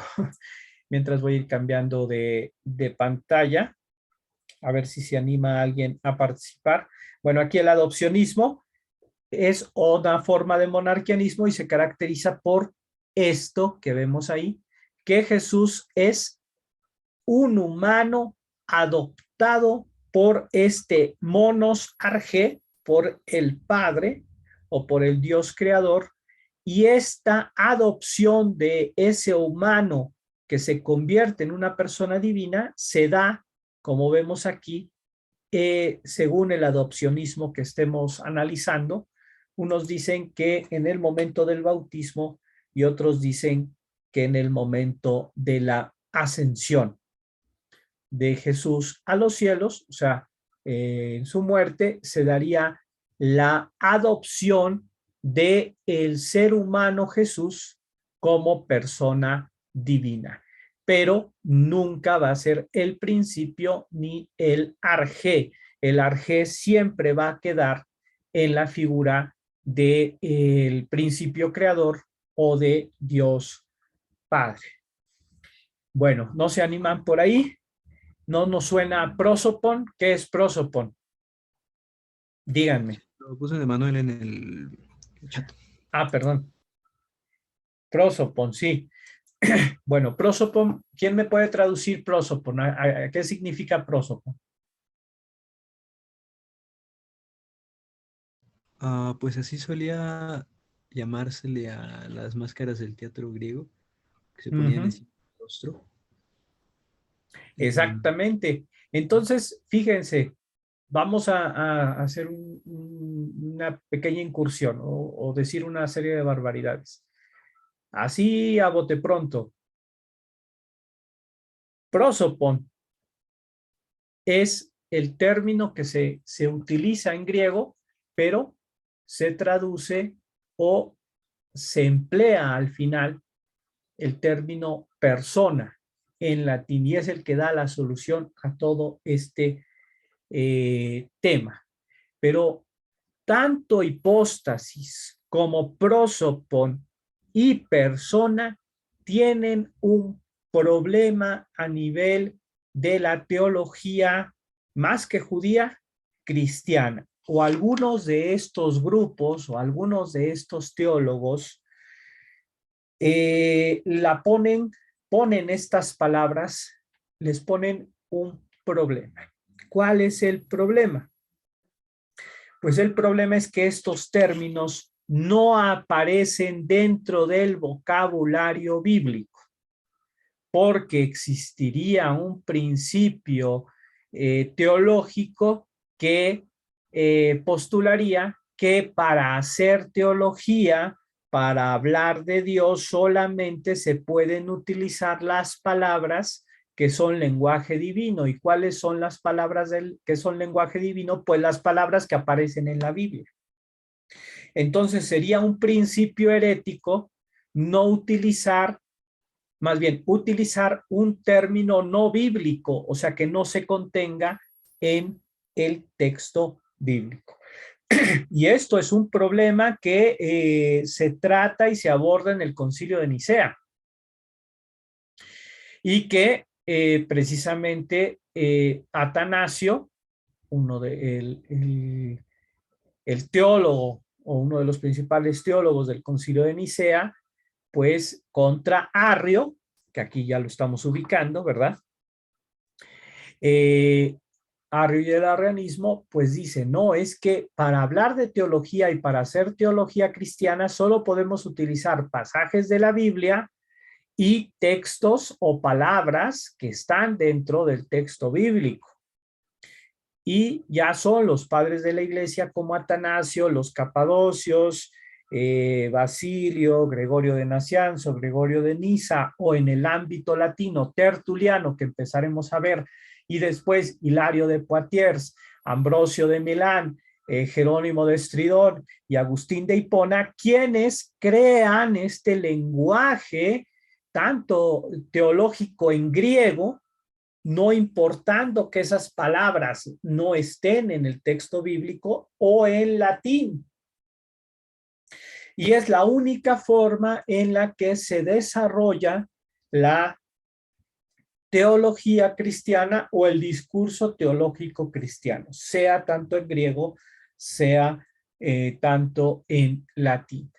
[SPEAKER 1] mientras voy a ir cambiando de pantalla, a ver si se anima alguien a participar. Bueno, aquí el adopcionismo es una forma de monarquianismo y se caracteriza por esto que vemos ahí, que Jesús es un humano adoptado por este monos arge, por el Padre o por el Dios creador, y esta adopción de ese humano que se convierte en una persona divina se da, como vemos aquí, según el adopcionismo que estemos analizando. Unos dicen que en el momento del bautismo y otros dicen que en el momento de la ascensión de Jesús a los cielos, o sea, en su muerte se daría la adopción de el ser humano Jesús como persona divina, pero nunca va a ser el principio ni el arjé. El arjé siempre va a quedar en la figura del principio creador o de Dios Padre. Bueno, ¿no se animan por ahí? ¿No nos suena prosopon? ¿Qué es prosopon? Díganme.
[SPEAKER 3] Lo puse de Manuel en el chat.
[SPEAKER 1] Ah, perdón. Prosopon, sí. Bueno, prosopon, ¿quién me puede traducir prosopon? ¿A qué significa prosopon?
[SPEAKER 3] Pues así solía llamársele a las máscaras del teatro griego que se ponían
[SPEAKER 1] Ujú,
[SPEAKER 3] encima del rostro. Eh,
[SPEAKER 1] exactamente. Entonces, fíjense, vamos a hacer una pequeña incursión o decir una serie de barbaridades. Así a bote pronto. Prosopon es el término que se utiliza en griego, pero se traduce o se emplea al final el término persona en latín y es el que da la solución a todo este tema. Pero tanto hipóstasis como prosopon y persona tienen un problema a nivel de la teología más que judía, cristiana. O algunos de estos grupos o algunos de estos teólogos ponen estas palabras, les ponen un problema. ¿Cuál es el problema? Pues el problema es que estos términos no aparecen dentro del vocabulario bíblico, porque existiría un principio teológico que postularía que para hacer teología, para hablar de Dios, solamente se pueden utilizar las palabras que son lenguaje divino. ¿Y cuáles son las palabras que son lenguaje divino? Pues las palabras que aparecen en la Biblia. Entonces sería un principio herético no utilizar, más bien utilizar un término no bíblico, o sea, que no se contenga en el texto bíblico. Y esto es un problema que se trata y se aborda en el Concilio de Nicea, y que precisamente Atanasio, uno de el teólogo o uno de los principales teólogos del Concilio de Nicea, pues contra Arrio, que aquí ya lo estamos ubicando, ¿verdad? Arrio y el arrianismo, pues dice, no, es que para hablar de teología y para hacer teología cristiana solo podemos utilizar pasajes de la Biblia y textos o palabras que están dentro del texto bíblico. Y ya son los padres de la iglesia como Atanasio, los capadocios, Basilio, Gregorio de Nacianzo, Gregorio de Niza, o en el ámbito latino, Tertuliano, que empezaremos a ver, y después Hilario de Poitiers, Ambrosio de Milán, Jerónimo de Estridón y Agustín de Hipona, quienes crean este lenguaje tanto teológico en griego, no importando que esas palabras no estén en el texto bíblico o en latín. Y es la única forma en la que se desarrolla la teología cristiana o el discurso teológico cristiano, sea tanto en griego, sea tanto en latín.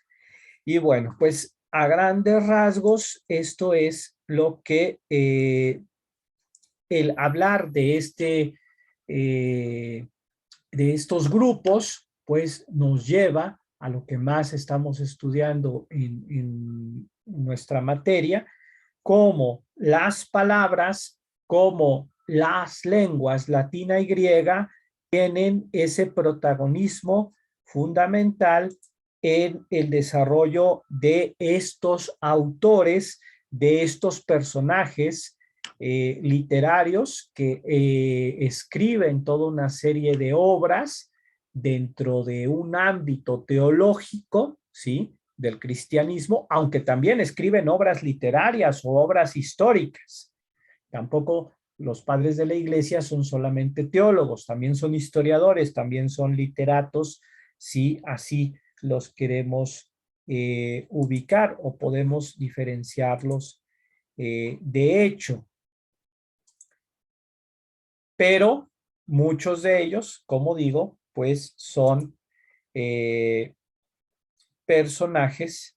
[SPEAKER 1] Y bueno, pues a grandes rasgos, esto es lo que el hablar de de estos grupos, pues nos lleva a lo que más estamos estudiando en nuestra materia, como las palabras, como las lenguas latina y griega tienen ese protagonismo fundamental en el desarrollo de estos autores, de estos personajes literarios que escriben toda una serie de obras dentro de un ámbito teológico, ¿sí?, del cristianismo, aunque también escriben obras literarias o obras históricas. Tampoco los padres de la iglesia son solamente teólogos, también son historiadores, también son literatos, si así los queremos ubicar o podemos diferenciarlos de hecho. Pero muchos de ellos, como digo, pues son personajes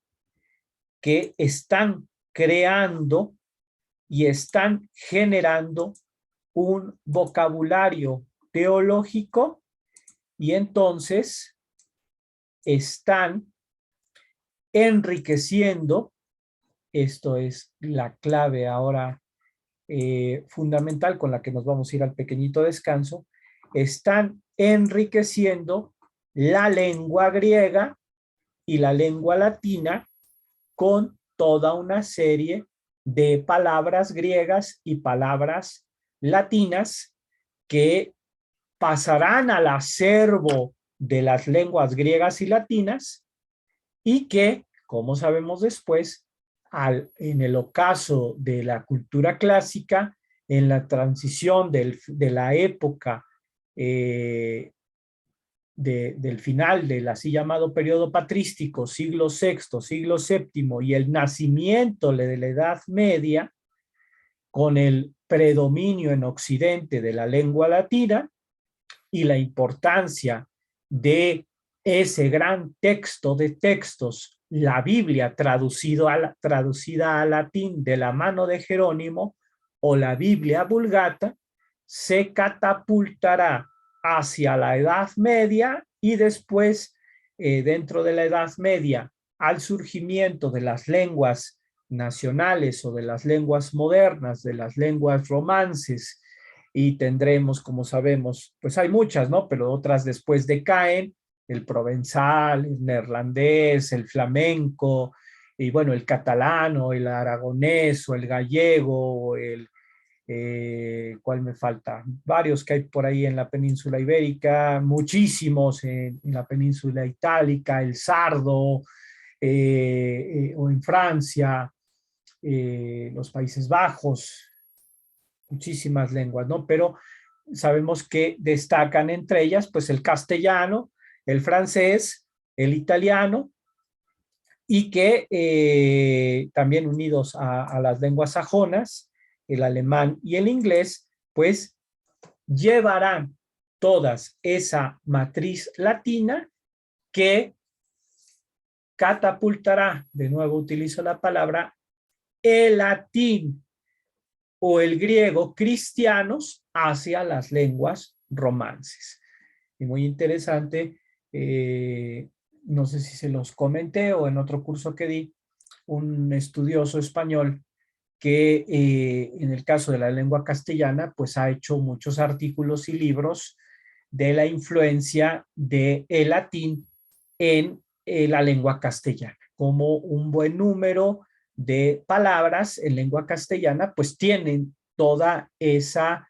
[SPEAKER 1] que están creando y están generando un vocabulario teológico, y entonces están enriqueciendo, esto es la clave ahora fundamental con la que nos vamos a ir al pequeñito descanso, están enriqueciendo la lengua griega y la lengua latina con toda una serie de palabras griegas y palabras latinas que pasarán al acervo de las lenguas griegas y latinas, y que, como sabemos después, en el ocaso de la cultura clásica, en la transición de la época del final del así llamado periodo patrístico, siglo VI, siglo VII, y el nacimiento de la Edad Media, con el predominio en Occidente de la lengua latina y la importancia de ese gran texto de textos, la Biblia traducida al latín de la mano de Jerónimo, o la Biblia Vulgata, se catapultará hacia la Edad Media y después dentro de la Edad Media al surgimiento de las lenguas nacionales o de las lenguas modernas, de las lenguas romances, y tendremos, como sabemos, pues hay muchas, ¿no? Pero otras después decaen, el provenzal, el neerlandés, el flamenco, y bueno, el catalano, el aragonés o el gallego, ¿cuál me falta? Varios que hay por ahí en la península ibérica, muchísimos en la península itálica, el sardo, o en Francia, los Países Bajos, muchísimas lenguas, ¿no? Pero sabemos que destacan entre ellas, pues el castellano, el francés, el italiano, y que también unidos a las lenguas sajonas, el alemán y el inglés, pues llevarán todas esa matriz latina que catapultará, de nuevo utilizo la palabra, el latín o el griego cristianos hacia las lenguas romances. Y muy interesante, no sé si se los comenté o en otro curso que di, un estudioso español que en el caso de la lengua castellana, pues ha hecho muchos artículos y libros de la influencia del latín en la lengua castellana, como un buen número de palabras en lengua castellana, pues tienen toda esa,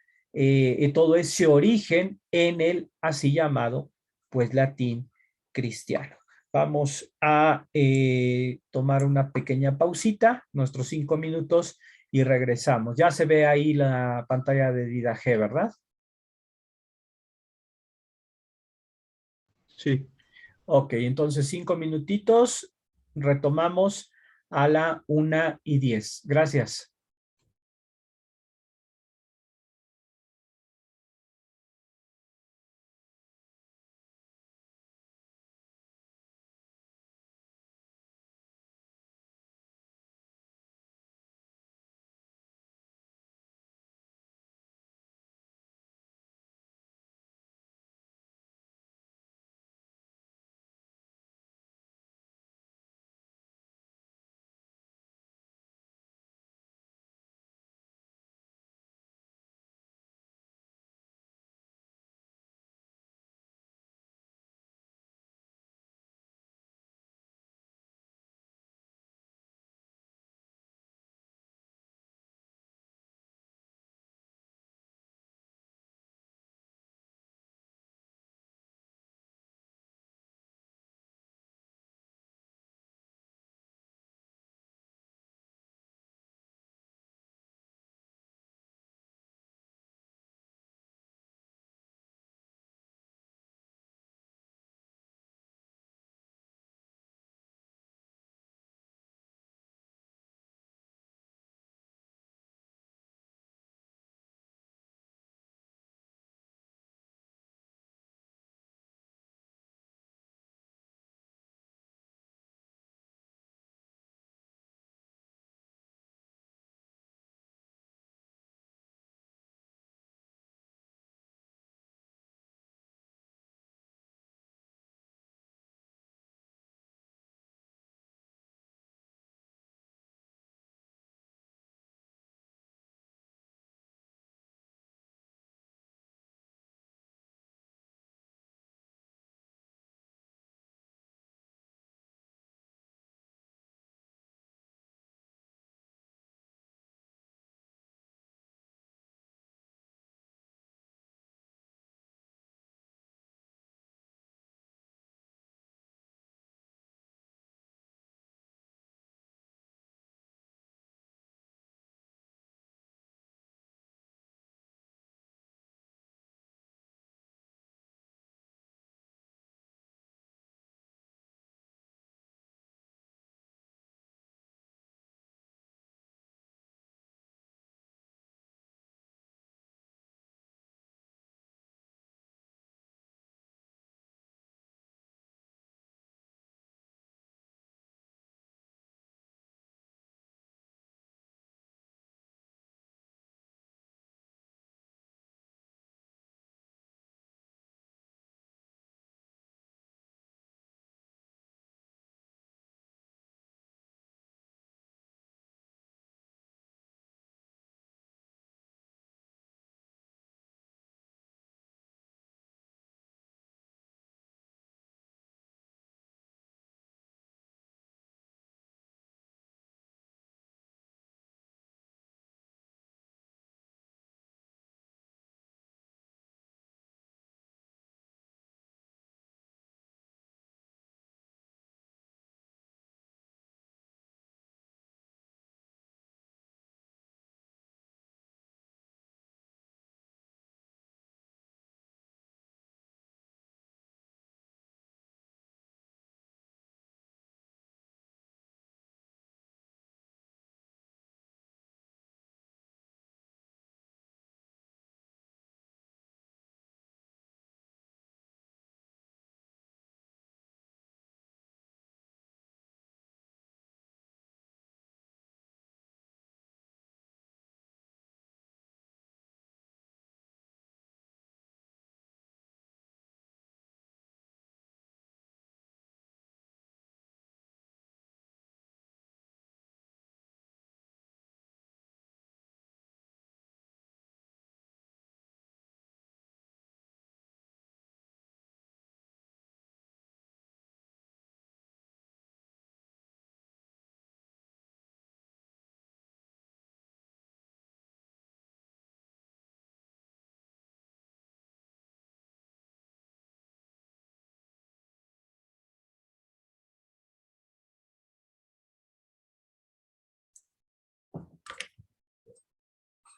[SPEAKER 1] todo ese origen en el así llamado, pues latín cristiano. Vamos a tomar una pequeña pausita, nuestros 5 minutos, y regresamos. Ya se ve ahí la pantalla de Didaje, ¿verdad?
[SPEAKER 3] Sí.
[SPEAKER 1] Ok, entonces 5 minutitos, retomamos a la 1:10. Gracias.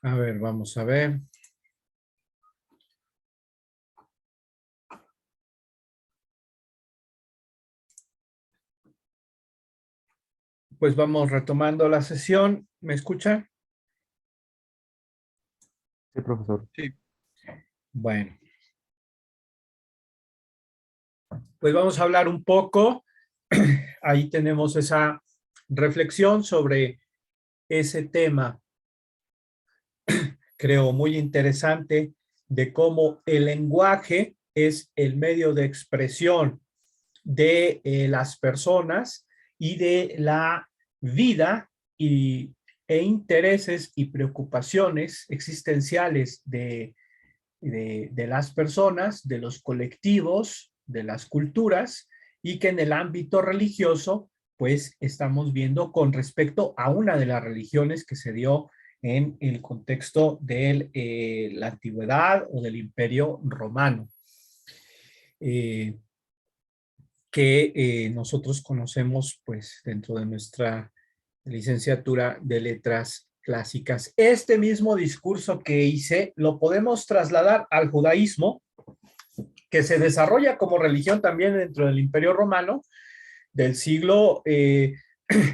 [SPEAKER 1] A ver, vamos a ver. Pues vamos retomando la sesión. ¿Me escuchan?
[SPEAKER 4] Sí, profesor.
[SPEAKER 3] Sí.
[SPEAKER 1] Bueno, pues vamos a hablar un poco. Ahí tenemos esa reflexión sobre ese tema, creo muy interesante, de cómo el lenguaje es el medio de expresión de las personas y de la vida e intereses y preocupaciones existenciales de las personas, de los colectivos, de las culturas, y que en el ámbito religioso, pues estamos viendo con respecto a una de las religiones que se dio en el contexto de la antigüedad o del Imperio Romano, que nosotros conocemos pues dentro de nuestra licenciatura de letras clásicas. Este mismo discurso que hice lo podemos trasladar al judaísmo, que se desarrolla como religión también dentro del Imperio Romano, del siglo,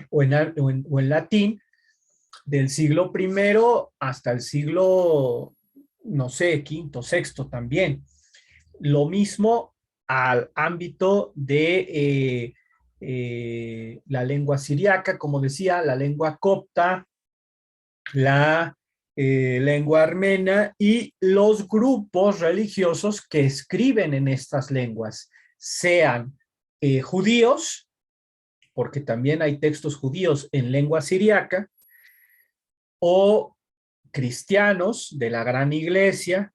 [SPEAKER 1] o en latín, del siglo primero hasta el siglo, no sé, quinto, sexto también. Lo mismo al ámbito de la lengua siriaca, como decía, la lengua copta, la lengua armena y los grupos religiosos que escriben en estas lenguas, sean judíos, porque también hay textos judíos en lengua siriaca, o cristianos de la gran iglesia,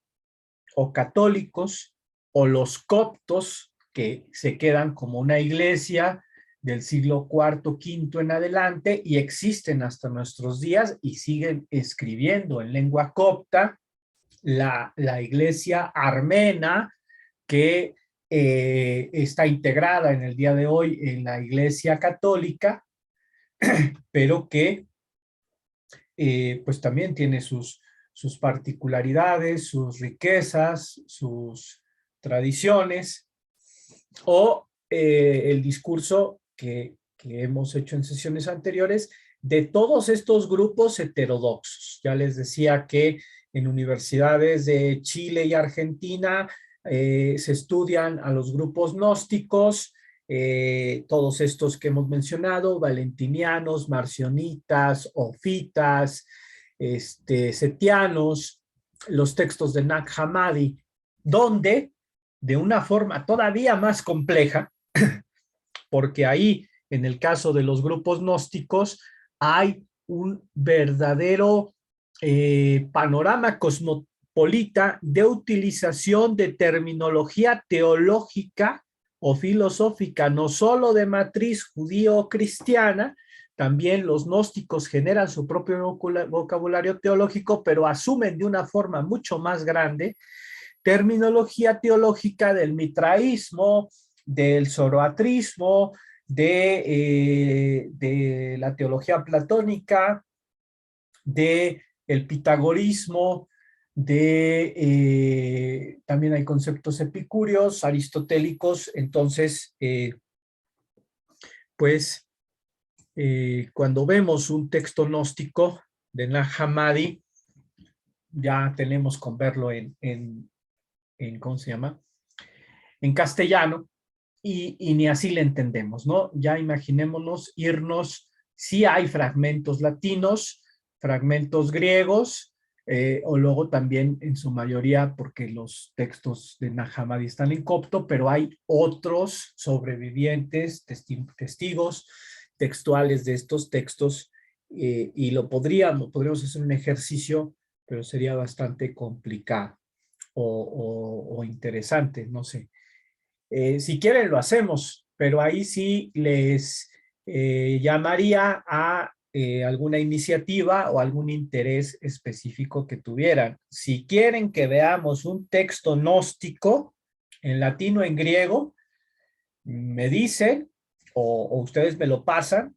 [SPEAKER 1] o católicos, o los coptos, que se quedan como una iglesia del siglo IV, V en adelante, y existen hasta nuestros días y siguen escribiendo en lengua copta. La iglesia armena, que está integrada en el día de hoy en la iglesia católica, pero que pues también tiene sus particularidades, sus riquezas, sus tradiciones, o el discurso que hemos hecho en sesiones anteriores de todos estos grupos heterodoxos. Ya les decía que en universidades de Chile y Argentina se estudian a los grupos gnósticos, todos estos que hemos mencionado, valentinianos, marcionitas, ofitas, setianos, los textos de Nag Hammadi, donde de una forma todavía más compleja, porque ahí, en el caso de los grupos gnósticos, hay un verdadero panorama cosmopolita de utilización de terminología teológica o filosófica, no solo de matriz judío-cristiana. También los gnósticos generan su propio vocabulario teológico, pero asumen de una forma mucho más grande terminología teológica del mitraísmo, del zoroastrismo, de la teología platónica, del pitagorismo, también hay conceptos epicúreos, aristotélicos. Entonces, pues, cuando vemos un texto gnóstico de Nag Hammadi, ya tenemos con verlo ¿cómo se llama? En castellano, y ni así le entendemos, ¿no? Ya imaginémonos irnos, sí hay fragmentos latinos, fragmentos griegos, o luego también en su mayoría, porque los textos de Nag Hammadi están en copto, pero hay otros sobrevivientes, testigos textuales de estos textos, y podríamos hacer un ejercicio, pero sería bastante complicado o interesante, no sé. Si quieren lo hacemos, pero ahí sí les llamaría a alguna iniciativa o algún interés específico que tuvieran. Si quieren que veamos un texto gnóstico en latino, en griego, me dicen, o ustedes me lo pasan,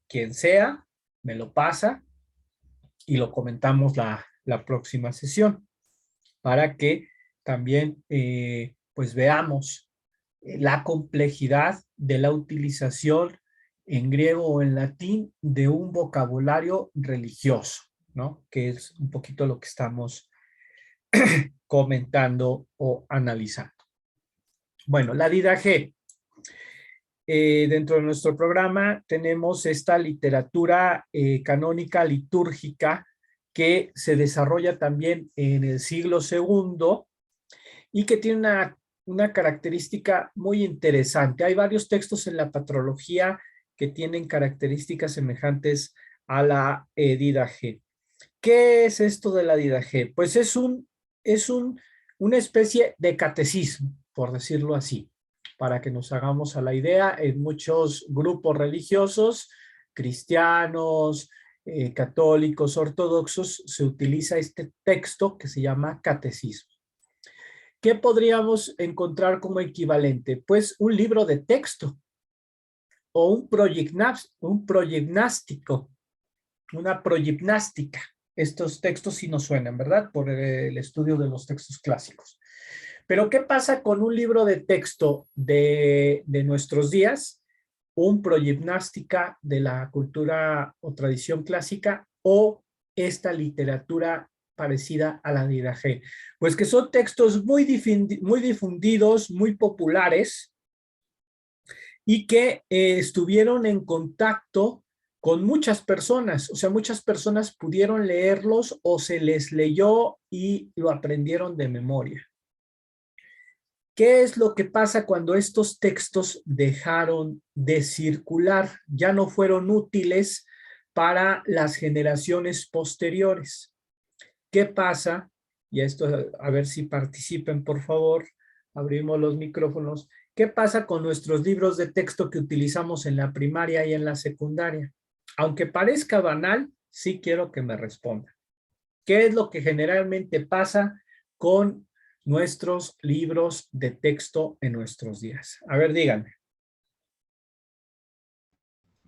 [SPEAKER 1] quien sea, me lo pasa y lo comentamos la próxima sesión, para que también pues veamos la complejidad de la utilización en griego o en latín de un vocabulario religioso, ¿no? Que es un poquito lo que estamos comentando o analizando. Bueno, la didaje. Dentro de nuestro programa tenemos esta literatura canónica litúrgica que se desarrolla también en el siglo II y que tiene una característica muy interesante. Hay varios textos en la patrología que tienen características semejantes a la didaje. ¿Qué es esto de la didaje? Pues es una especie de catecismo, por decirlo así, para que nos hagamos a la idea. En muchos grupos religiosos, cristianos, católicos, ortodoxos, se utiliza este texto que se llama catecismo. ¿Qué podríamos encontrar como equivalente? Pues un libro de texto o un proyecnástico, una proyecnástica. Estos textos sí nos suenan, ¿verdad? Por el estudio de los textos clásicos. Pero ¿qué pasa con un libro de texto de nuestros días? Un proyecnástica de la cultura o tradición clásica o esta literatura parecida a la didaje. Pues que son textos muy difundidos, muy populares y que estuvieron en contacto con muchas personas, o sea, muchas personas pudieron leerlos o se les leyó y lo aprendieron de memoria. ¿Qué es lo que pasa cuando estos textos dejaron de circular? Ya no fueron útiles para las generaciones posteriores. ¿Qué pasa? Y esto, a ver si participen, por favor. Abrimos los micrófonos. ¿Qué pasa con nuestros libros de texto que utilizamos en la primaria y en la secundaria? Aunque parezca banal, sí quiero que me respondan. ¿Qué es lo que generalmente pasa con nuestros libros de texto en nuestros días? A ver, díganme.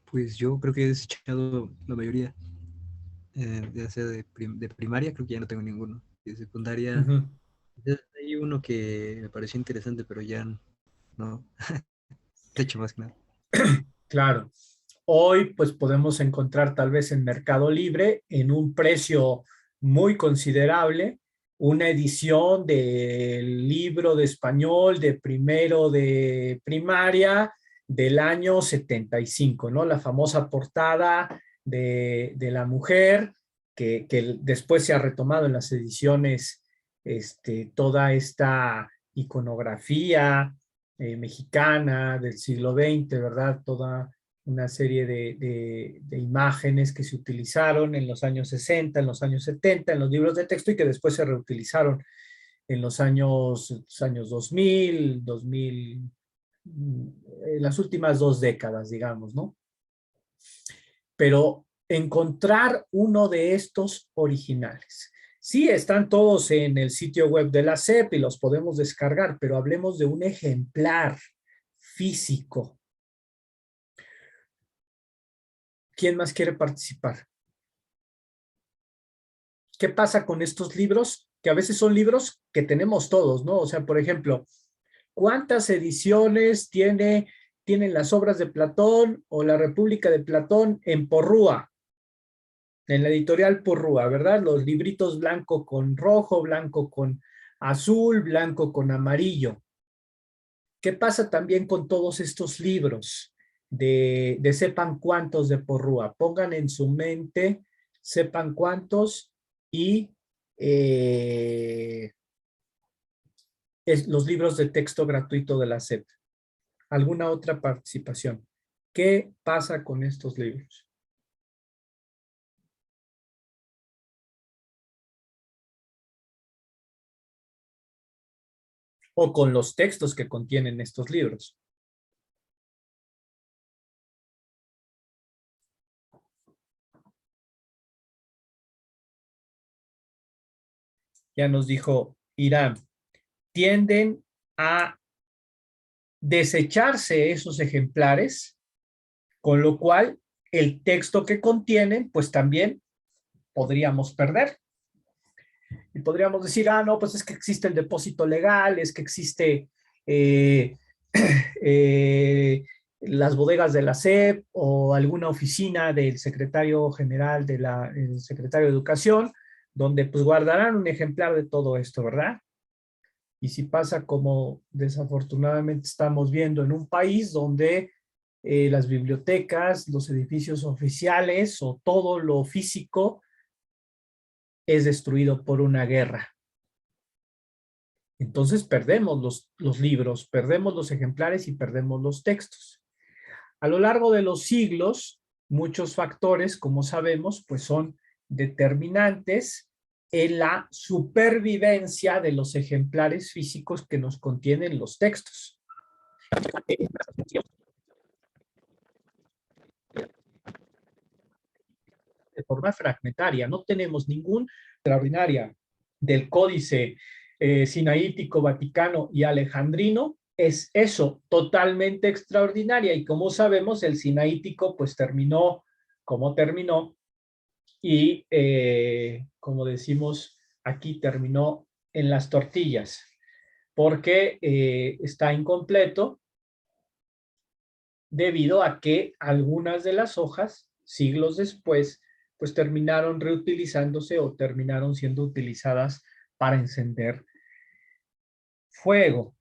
[SPEAKER 3] Pues yo creo que he desechado la mayoría. Ya sea de primaria, creo que ya no tengo ninguno. De secundaria, hay uno que me pareció interesante, pero ya no. De hecho, más que nada.
[SPEAKER 1] Claro. Hoy, pues podemos encontrar tal vez en Mercado Libre en un precio muy considerable una edición del libro de español de primero de primaria del año 75, ¿no? La famosa portada de la mujer que después se ha retomado en las ediciones, toda esta iconografía mexicana del siglo XX, ¿verdad? Toda una serie de imágenes que se utilizaron en los años 60, en los años 70, en los libros de texto y que después se reutilizaron en los años 2000, en las últimas 2 décadas, digamos, ¿no? Pero encontrar uno de estos originales. Sí, están todos en el sitio web de la SEP y los podemos descargar, pero hablemos de un ejemplar físico. ¿Quién más quiere participar? ¿Qué pasa con estos libros? Que a veces son libros que tenemos todos, ¿no? O sea, por ejemplo, ¿cuántas ediciones tienen las obras de Platón o la República de Platón en Porrúa? En la editorial Porrúa, ¿verdad? Los libritos blanco con rojo, blanco con azul, blanco con amarillo. ¿Qué pasa también con todos estos libros de sepan cuántos de Porrúa? Pongan en su mente sepan cuántos y los libros de texto gratuito de la SEP. ¿Alguna otra participación? ¿Qué pasa con estos libros? O con los textos que contienen estos libros. Ya nos dijo Irán, tienden a desecharse esos ejemplares, con lo cual el texto que contienen, pues también podríamos perder. Y podríamos decir, ah, no, pues es que existe el depósito legal, es que existe eh, las bodegas de la SEP o alguna oficina del secretario general el secretario de Educación, donde pues guardarán un ejemplar de todo esto, ¿verdad? Y si pasa como desafortunadamente estamos viendo en un país donde las bibliotecas, los edificios oficiales o todo lo físico es destruido por una guerra. Entonces perdemos los libros, perdemos los ejemplares y perdemos los textos. A lo largo de los siglos, muchos factores, como sabemos, pues son determinantes en la supervivencia de los ejemplares físicos que nos contienen los textos. De forma fragmentaria, no tenemos ningún extraordinaria del códice sinaítico, vaticano y alejandrino, es eso, totalmente extraordinaria. Y como sabemos, el sinaítico pues terminó como terminó y como decimos aquí, terminó en las tortillas, porque está incompleto debido a que algunas de las hojas, siglos después, pues terminaron reutilizándose o terminaron siendo utilizadas para encender fuego.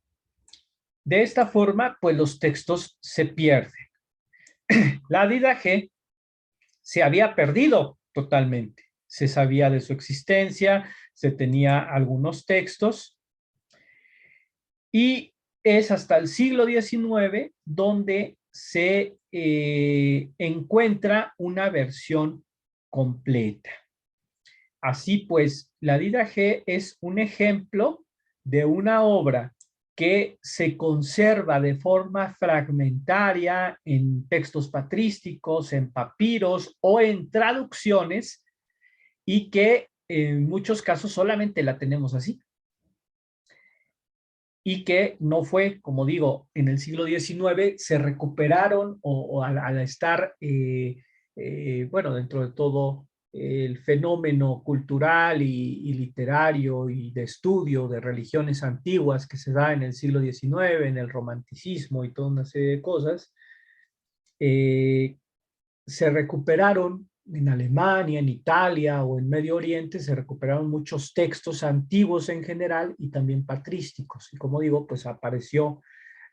[SPEAKER 1] De esta forma, pues los textos se pierden. La Didache se había perdido totalmente. Se sabía de su existencia, se tenía algunos textos y es hasta el siglo XIX donde se encuentra una versión completa. Así pues, la Didache es un ejemplo de una obra que se conserva de forma fragmentaria en textos patrísticos, en papiros o en traducciones y que en muchos casos solamente la tenemos así. Y que no fue, como digo, en el siglo XIX se recuperaron o al estar, bueno, dentro de todo el fenómeno cultural y literario y de estudio de religiones antiguas que se da en el siglo XIX, en el romanticismo y toda una serie de cosas, se recuperaron en Alemania, en Italia o en Medio Oriente, se recuperaron muchos textos antiguos en general y también patrísticos. Y como digo, pues apareció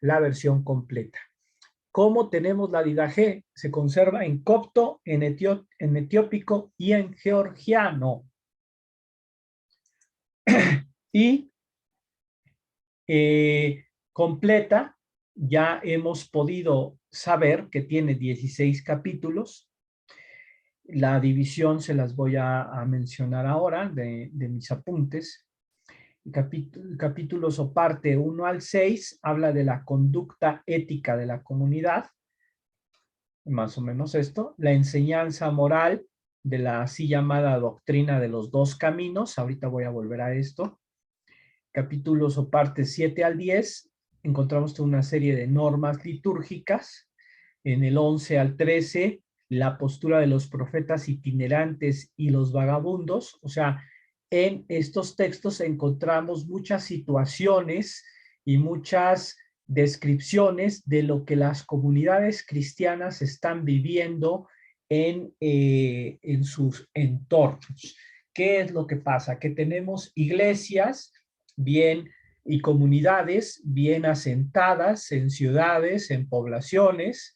[SPEAKER 1] la versión completa. ¿Cómo tenemos la Didache? Se conserva en copto, en etiópico y en georgiano. Y completa, ya hemos podido saber que tiene 16 capítulos. La división se las voy a mencionar ahora de mis apuntes. Capítulos o parte 1 al 6 habla de la conducta ética de la comunidad, más o menos esto. La enseñanza moral de la así llamada doctrina de los dos caminos, ahorita voy a volver a esto. Capítulos o partes 7 al 10, encontramos toda una serie de normas litúrgicas. En el 11 al 13, la postura de los profetas itinerantes y los vagabundos. O sea, en estos textos encontramos muchas situaciones y muchas descripciones de lo que las comunidades cristianas están viviendo en sus entornos. ¿Qué es lo que pasa? Que tenemos iglesias bien y comunidades bien asentadas en ciudades, en poblaciones,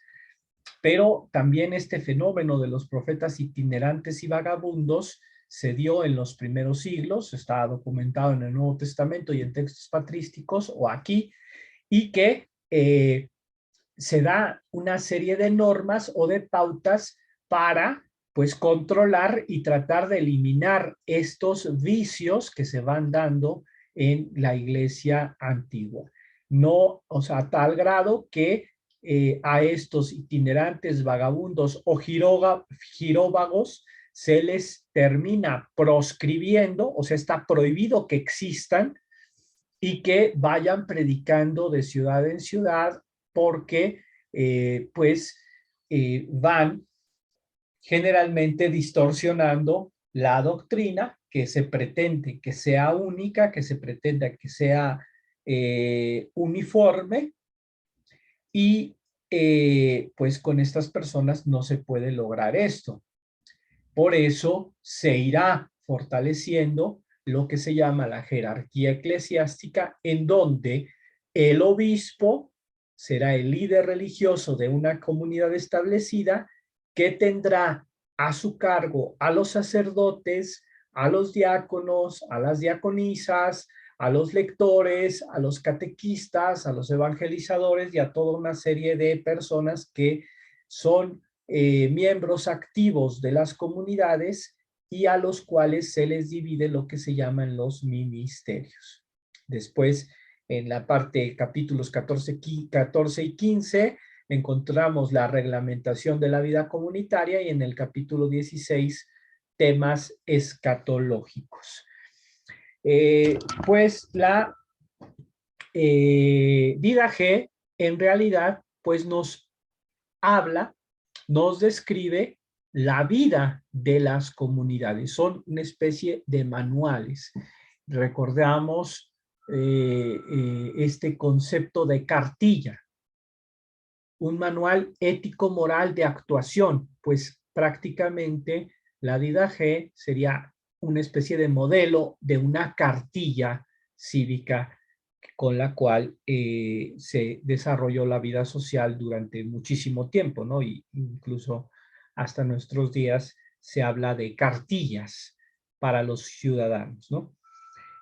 [SPEAKER 1] pero también este fenómeno de los profetas itinerantes y vagabundos se dio en los primeros siglos, está documentado en el Nuevo Testamento y en textos patrísticos o aquí, y que se da una serie de normas o de pautas para pues controlar y tratar de eliminar estos vicios que se van dando en la iglesia antigua. No, o sea, a tal grado que a estos itinerantes vagabundos o giróvagos se les termina proscribiendo, o sea, está prohibido que existan y que vayan predicando de ciudad en ciudad porque van generalmente distorsionando la doctrina, que se pretende que sea única, que se pretenda que sea uniforme, y pues con estas personas no se puede lograr esto. Por eso se irá fortaleciendo lo que se llama la jerarquía eclesiástica, en donde el obispo será el líder religioso de una comunidad establecida, que tendrá a su cargo a los sacerdotes, a los diáconos, a las diaconisas, a los lectores, a los catequistas, a los evangelizadores y a toda una serie de personas que son miembros activos de las comunidades, y a los cuales se les divide lo que se llaman los ministerios. Después, en la parte capítulos 14 y 15, encontramos la reglamentación de la vida comunitaria, y en el capítulo 16, temas escatológicos. Pues la Didache en realidad pues nos habla, nos describe la vida de las comunidades. Son una especie de manuales. Recordamos este concepto de cartilla, un manual ético-moral de actuación, pues prácticamente la Didache sería una especie de modelo de una cartilla cívica con la cual se desarrolló la vida social durante muchísimo tiempo, ¿no? Y incluso hasta nuestros días se habla de cartillas para los ciudadanos, ¿no?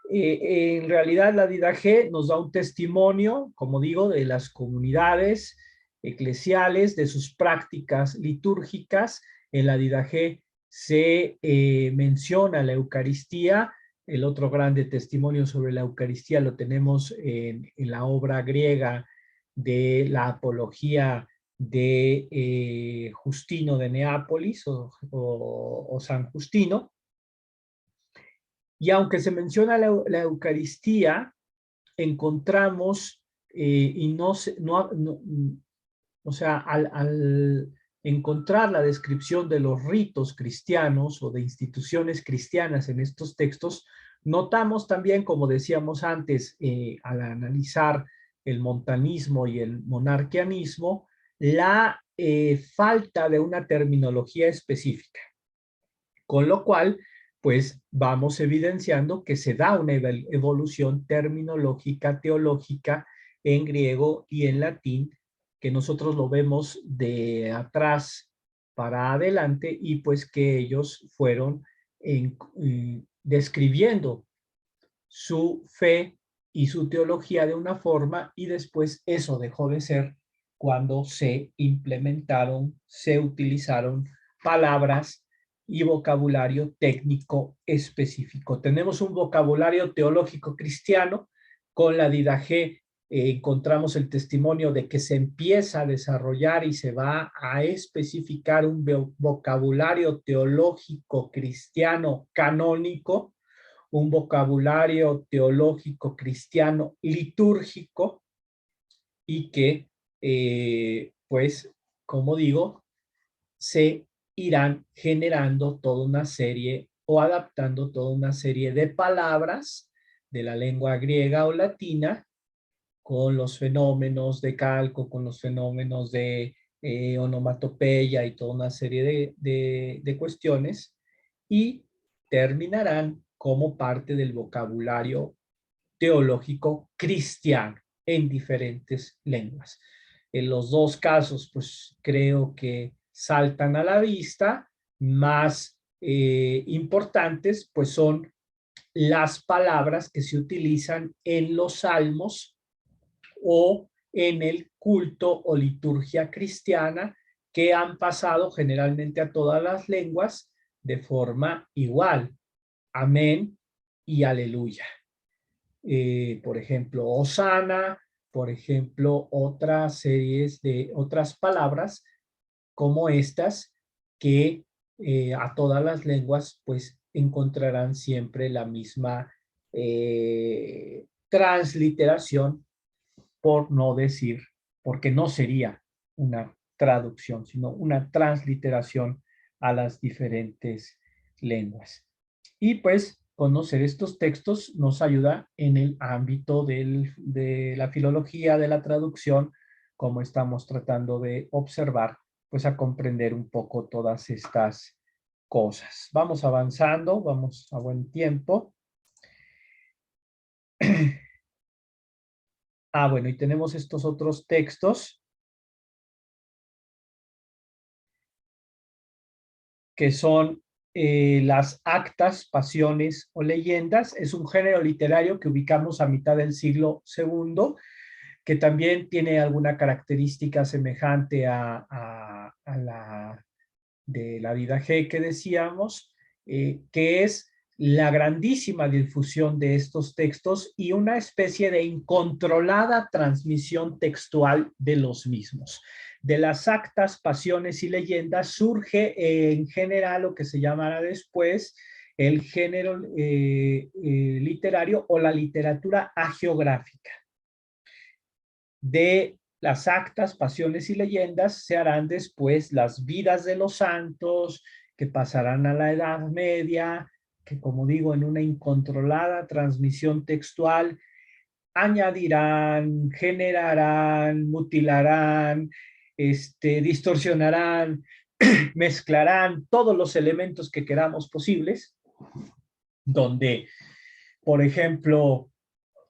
[SPEAKER 1] En realidad la Didache nos da un testimonio, como digo, de las comunidades eclesiales, de sus prácticas litúrgicas. En la Didache se menciona la Eucaristía. El otro grande testimonio sobre la Eucaristía lo tenemos en la obra griega de la Apología de Justino de Neápolis, o San Justino. Y aunque se menciona la Eucaristía, encontramos, y no, o sea, al encontrar la descripción de los ritos cristianos o de instituciones cristianas en estos textos, notamos también, como decíamos antes, al analizar el montanismo y el monarquianismo, la falta de una terminología específica. Con lo cual, pues vamos evidenciando que se da una evolución terminológica, teológica en griego y en latín, que nosotros lo vemos de atrás para adelante, y pues que ellos fueron describiendo su fe y su teología de una forma, y después eso dejó de ser cuando se implementaron, se utilizaron palabras y vocabulario técnico específico. Tenemos un vocabulario teológico cristiano. Con la Didache encontramos el testimonio de que se empieza a desarrollar y se va a especificar un vocabulario teológico cristiano canónico, un vocabulario teológico cristiano litúrgico, y que, pues, como digo, se irán generando toda una serie o adaptando toda una serie de palabras de la lengua griega o latina, con los fenómenos de calco, con los fenómenos de onomatopeya y toda una serie de cuestiones, y terminarán como parte del vocabulario teológico cristiano en diferentes lenguas. En los dos casos, pues creo que saltan a la vista. Más importantes, pues son las palabras que se utilizan en los salmos o en el culto o liturgia cristiana, que han pasado generalmente a todas las lenguas de forma igual. Amén y aleluya. Por ejemplo, Hosana, por ejemplo, otras series de otras palabras como estas, que a todas las lenguas pues encontrarán siempre la misma transliteración, por no decir, porque no sería una traducción, sino una transliteración a las diferentes lenguas. Y pues conocer estos textos nos ayuda en el ámbito de la filología, de la traducción, como estamos tratando de observar, pues a comprender un poco todas estas cosas. Vamos avanzando, vamos a buen tiempo. Bueno, y tenemos estos otros textos que son las actas, pasiones o leyendas. Es un género literario que ubicamos a mitad del siglo II, que también tiene alguna característica semejante a la de la vida G que decíamos, que es la grandísima difusión de estos textos y una especie de incontrolada transmisión textual de los mismos. De las actas, pasiones y leyendas surge en general lo que se llamará después el género literario o la literatura hagiográfica. De las actas, pasiones y leyendas se harán después las vidas de los santos, que pasarán a la Edad Media, que como digo, en una incontrolada transmisión textual, añadirán, generarán, mutilarán, distorsionarán, mezclarán todos los elementos que queramos posibles, donde, por ejemplo,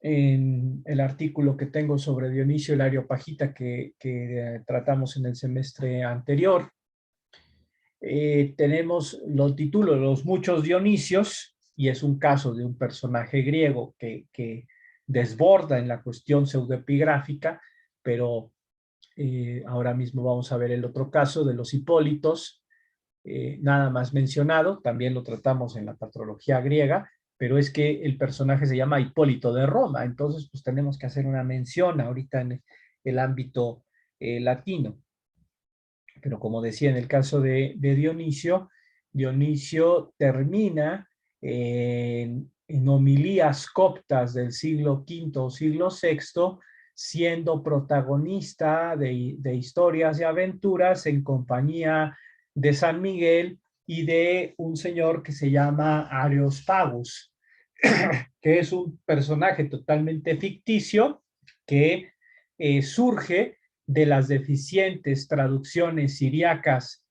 [SPEAKER 1] en el artículo que tengo sobre Dionisio el Areopagita que tratamos en el semestre anterior. Tenemos los títulos, los muchos Dionisios, y es un caso de un personaje griego que desborda en la cuestión pseudoepigráfica, pero ahora mismo vamos a ver el otro caso de los Hipólitos, nada más mencionado, también lo tratamos en la patrología griega, pero es que el personaje se llama Hipólito de Roma, entonces pues tenemos que hacer una mención ahorita en el ámbito latino. Pero como decía en el caso de Dionisio, Dionisio termina en homilías coptas del siglo V o siglo VI, siendo protagonista de historias y aventuras en compañía de San Miguel y de un señor que se llama Areopagus, que es un personaje totalmente ficticio que surge de las deficientes traducciones siriacas,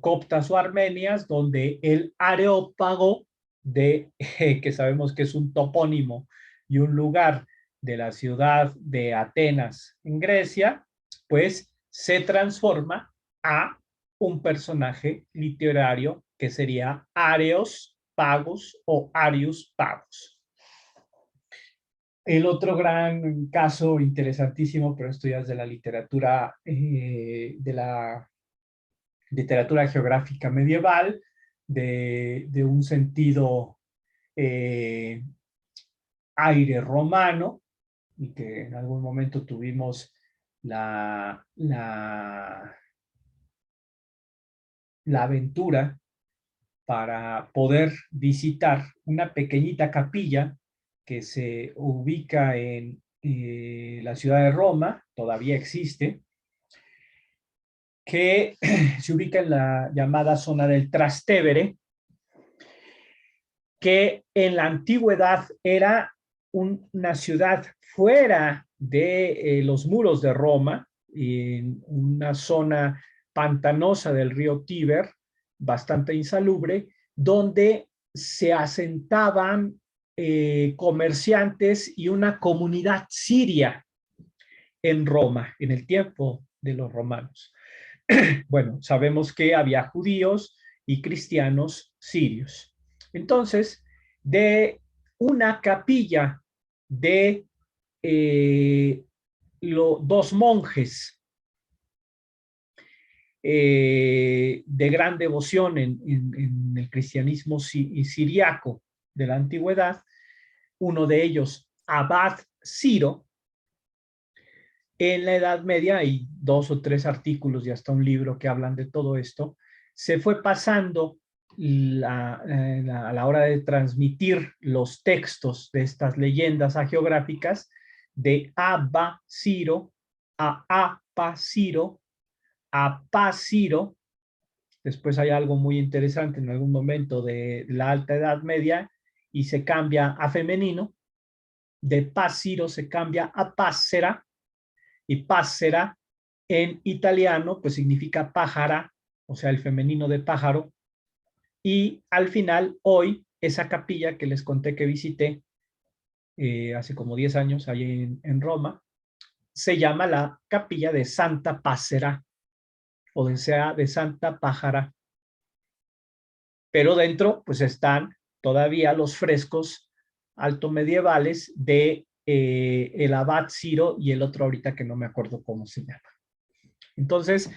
[SPEAKER 1] coptas o armenias, donde el Areópago, que sabemos que es un topónimo y un lugar de la ciudad de Atenas en Grecia, pues se transforma a un personaje literario que sería Areos Pagus o Arius Pagus. El otro gran caso interesantísimo, pero esto ya es de la literatura geográfica medieval, de un sentido aire romano, y que en algún momento tuvimos la aventura para poder visitar una pequeñita capilla que se ubica en la ciudad de Roma, todavía existe, que se ubica en la llamada zona del Trastevere, que en la antigüedad era una ciudad fuera de los muros de Roma, en una zona pantanosa del río Tíber, bastante insalubre, donde se asentaban comerciantes y una comunidad siria en Roma, en el tiempo de los romanos. Bueno, sabemos que había judíos y cristianos sirios. Entonces, de una capilla de dos monjes de gran devoción en el cristianismo siriaco de la antigüedad, uno de ellos, Abad Ciro. En la Edad Media hay 2 o 3 artículos y hasta un libro que hablan de todo esto. Se fue pasando a la hora de transmitir los textos de estas leyendas hagiográficas de Abba Ciro a Apa Ciro, a Pa Ciro, Después hay algo muy interesante en algún momento de la Alta Edad Media y se cambia a femenino. De Passiro se cambia a Passera, y Passera en italiano pues significa pájara, o sea, el femenino de pájaro. Y al final, hoy, esa capilla que les conté que visité hace como 10 años, ahí en Roma, se llama la capilla de Santa Passera, o de Santa Pájara. Pero dentro, pues están todavía los frescos altomedievales de el abad Ciro y el otro ahorita que no me acuerdo cómo se llama. Entonces,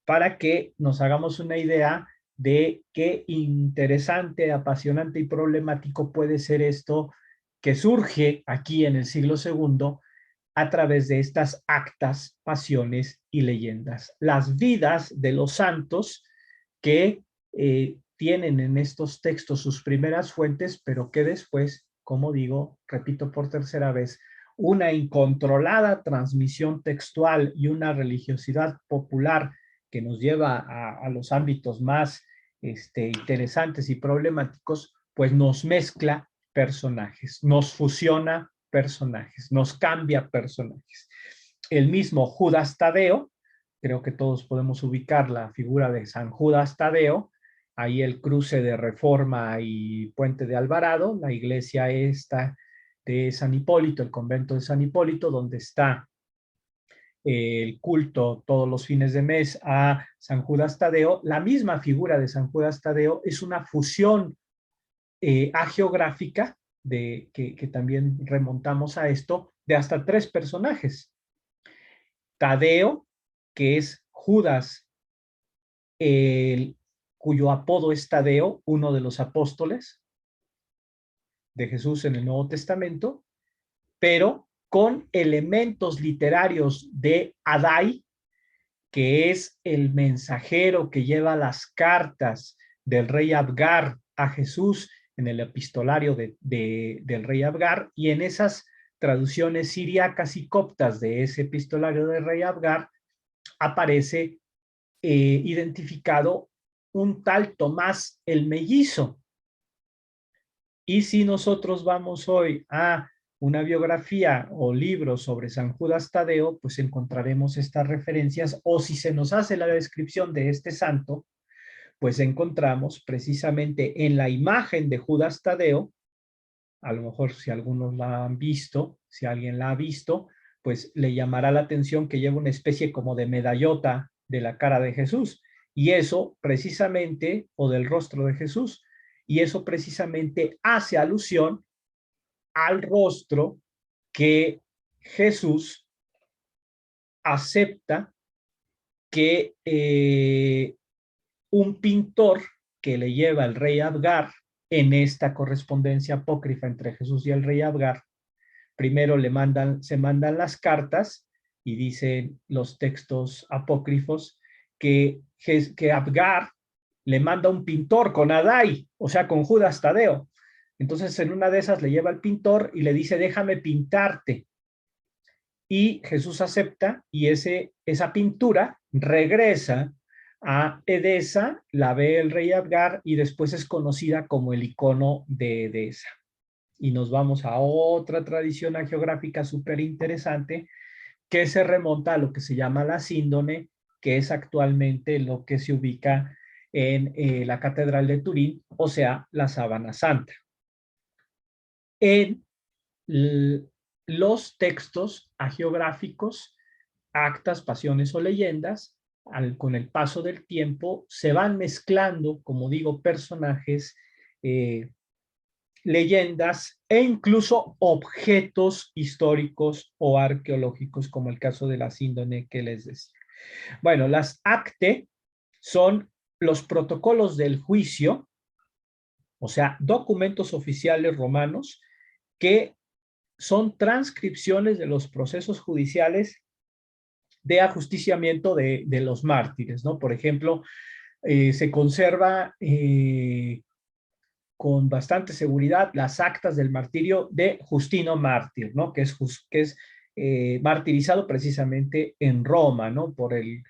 [SPEAKER 1] para que nos hagamos una idea de qué interesante, apasionante y problemático puede ser esto que surge aquí en el siglo segundo a través de estas actas, pasiones y leyendas. Las vidas de los santos que tienen en estos textos sus primeras fuentes, pero que después, como digo, repito por tercera vez, una incontrolada transmisión textual y una religiosidad popular que nos lleva a los ámbitos más interesantes y problemáticos, pues nos mezcla personajes, nos fusiona personajes, nos cambia personajes. El mismo Judas Tadeo, creo que todos podemos ubicar la figura de San Judas Tadeo, ahí el cruce de Reforma y Puente de Alvarado, la iglesia esta de San Hipólito, el convento de San Hipólito, donde está el culto todos los fines de mes a San Judas Tadeo. La misma figura de San Judas Tadeo es una fusión hagiográfica que también remontamos a esto, de hasta 3 personajes. Tadeo, que es Judas, cuyo apodo es Tadeo, uno de los apóstoles de Jesús en el Nuevo Testamento, pero con elementos literarios de Adai, que es el mensajero que lleva las cartas del rey Abgar a Jesús en el epistolario del rey Abgar, y en esas traducciones siriacas y coptas de ese epistolario del rey Abgar aparece identificado un tal Tomás el mellizo. Y si nosotros vamos hoy a una biografía o libro sobre San Judas Tadeo, pues encontraremos estas referencias, o si se nos hace la descripción de este santo, pues encontramos precisamente en la imagen de Judas Tadeo, a lo mejor si algunos la han visto, si alguien la ha visto, pues le llamará la atención que lleva una especie como de medallota de la cara de Jesús, y eso precisamente, o del rostro de Jesús, y eso precisamente hace alusión al rostro que Jesús acepta que un pintor que le lleva el rey Abgar en esta correspondencia apócrifa entre Jesús y el rey Abgar, primero se mandan las cartas y dicen los textos apócrifos que Abgar le manda un pintor con Adai, o sea, con Judas Tadeo. Entonces, en una de esas le lleva al pintor y le dice, déjame pintarte. Y Jesús acepta y esa pintura regresa a Edesa, la ve el rey Abgar y después es conocida como el icono de Edesa. Y nos vamos a otra tradición geográfica súper interesante que se remonta a lo que se llama la síndone, que es actualmente lo que se ubica en la Catedral de Turín, o sea, la Sábana Santa. En los textos hagiográficos, actas, pasiones o leyendas, con el paso del tiempo, se van mezclando, como digo, personajes, leyendas e incluso objetos históricos o arqueológicos, como el caso de la síndone que les decía. Bueno, las acte son los protocolos del juicio, o sea, documentos oficiales romanos que son transcripciones de los procesos judiciales de ajusticiamiento de los mártires, ¿no? Por ejemplo, se conserva con bastante seguridad las actas del martirio de Justino Mártir, ¿no? Que es martirizado precisamente en Roma, ¿no? Por el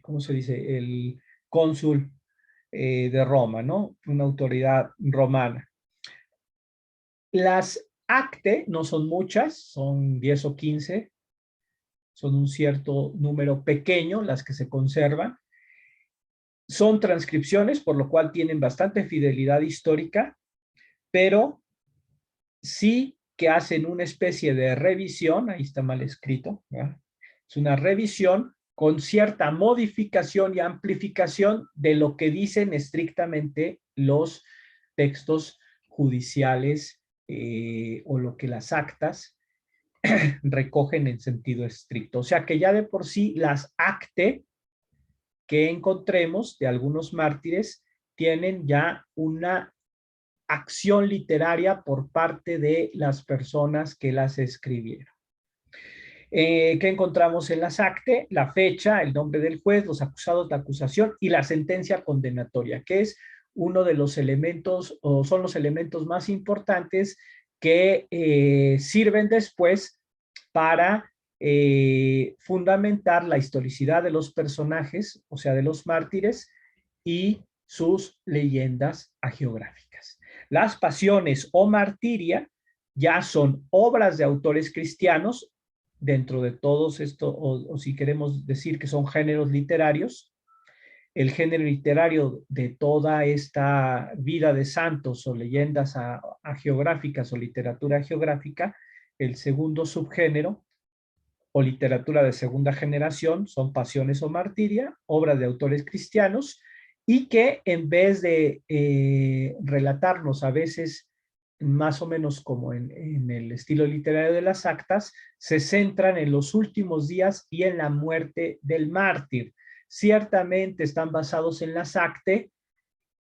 [SPEAKER 1] ¿cómo se dice? El cónsul de Roma, ¿no? Una autoridad romana. Las acte no son muchas, son 10 o 15, son un cierto número pequeño las que se conservan. Son transcripciones, por lo cual tienen bastante fidelidad histórica, pero sí que hacen una especie de revisión, ahí está mal escrito, ¿verdad? Es una revisión con cierta modificación y amplificación de lo que dicen estrictamente los textos judiciales o lo que las actas recogen en sentido estricto. O sea que ya de por sí las acte que encontremos de algunos mártires tienen ya una acción literaria por parte de las personas que las escribieron. ¿Qué encontramos en las acte? La fecha, el nombre del juez, los acusados, la acusación y la sentencia condenatoria, que es uno de los elementos, o son los elementos más importantes que sirven después para fundamentar la historicidad de los personajes, o sea, de los mártires, y sus leyendas hagiográficas. Las pasiones o martiria ya son obras de autores cristianos, dentro de todos estos, o si queremos decir que son géneros literarios. El género literario de toda esta vida de santos o leyendas hagiográficas o literatura geográfica, el segundo subgénero o literatura de segunda generación, son pasiones o martiria, obras de autores cristianos, y que en vez de relatarnos a veces más o menos como en el estilo literario de las actas, se centran en los últimos días y en la muerte del mártir. Ciertamente están basados en las acte,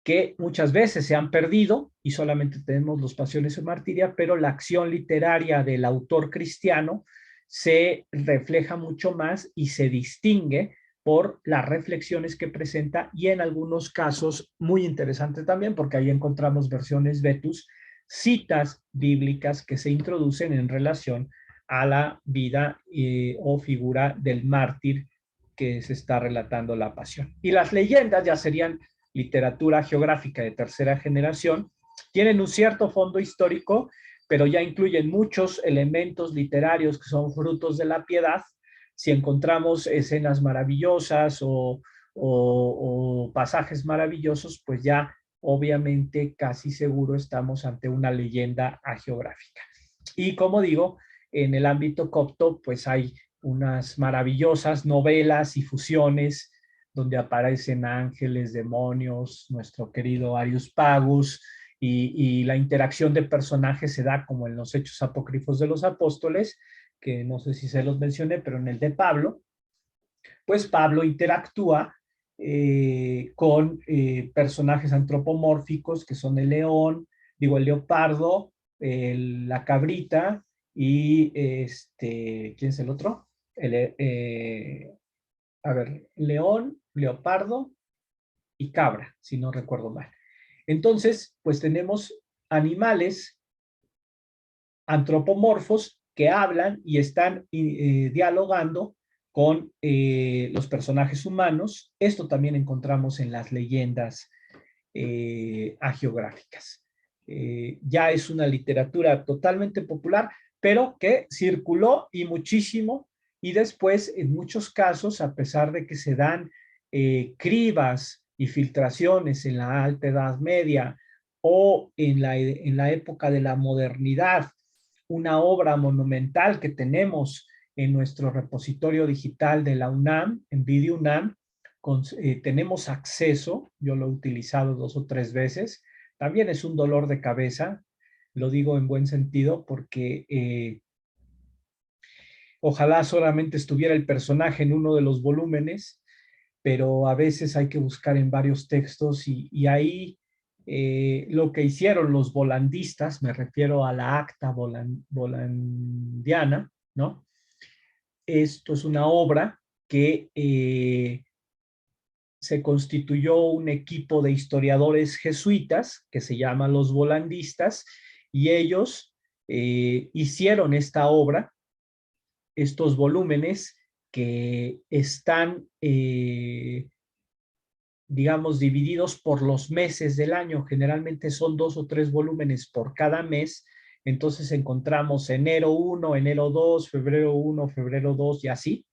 [SPEAKER 1] que muchas veces se han perdido y solamente tenemos los pasiones o martiria, pero la acción literaria del autor cristiano se refleja mucho más y se distingue por las reflexiones que presenta, y en algunos casos muy interesante también, porque ahí encontramos versiones vetus, citas bíblicas que se introducen en relación a la vida o figura del mártir que se está relatando la pasión. Y las leyendas ya serían literatura geográfica de tercera generación, tienen un cierto fondo histórico, pero ya incluyen muchos elementos literarios que son frutos de la piedad. Si encontramos escenas maravillosas o pasajes maravillosos, pues ya obviamente casi seguro estamos ante una leyenda hagiográfica. Y como digo, en el ámbito copto, pues hay unas maravillosas novelas y fusiones donde aparecen ángeles, demonios, nuestro querido Arius Pagus, y la interacción de personajes se da como en los hechos apócrifos de los apóstoles, que no sé si se los mencioné, pero en el de Pablo, pues Pablo interactúa con personajes antropomórficos que son el león, digo el leopardo, la cabrita y ¿quién es el otro? A ver, león, leopardo y cabra, si no recuerdo mal. Entonces, pues tenemos animales antropomorfos que hablan y están dialogando con los personajes humanos. Esto también encontramos en las leyendas hagiográficas. Ya es una literatura totalmente popular, pero que circuló y muchísimo, y después en muchos casos, a pesar de que se dan cribas y filtraciones en la Alta Edad Media o en la época de la modernidad, una obra monumental que tenemos en nuestro repositorio digital de la UNAM, en VideoUNAM, tenemos acceso, yo lo he utilizado 2 o 3 veces, también es un dolor de cabeza, lo digo en buen sentido, porque ojalá solamente estuviera el personaje en uno de los volúmenes, pero a veces hay que buscar en varios textos, y ahí lo que hicieron los volandistas, me refiero a la acta volandiana, ¿no? Esto es una obra que se constituyó un equipo de historiadores jesuitas que se llaman los volandistas, y ellos hicieron esta obra, estos volúmenes, que están, digamos, divididos por los meses del año. Generalmente son 2 o 3 volúmenes por cada mes. Entonces encontramos enero 1, enero 2, febrero 1, febrero 2 y así,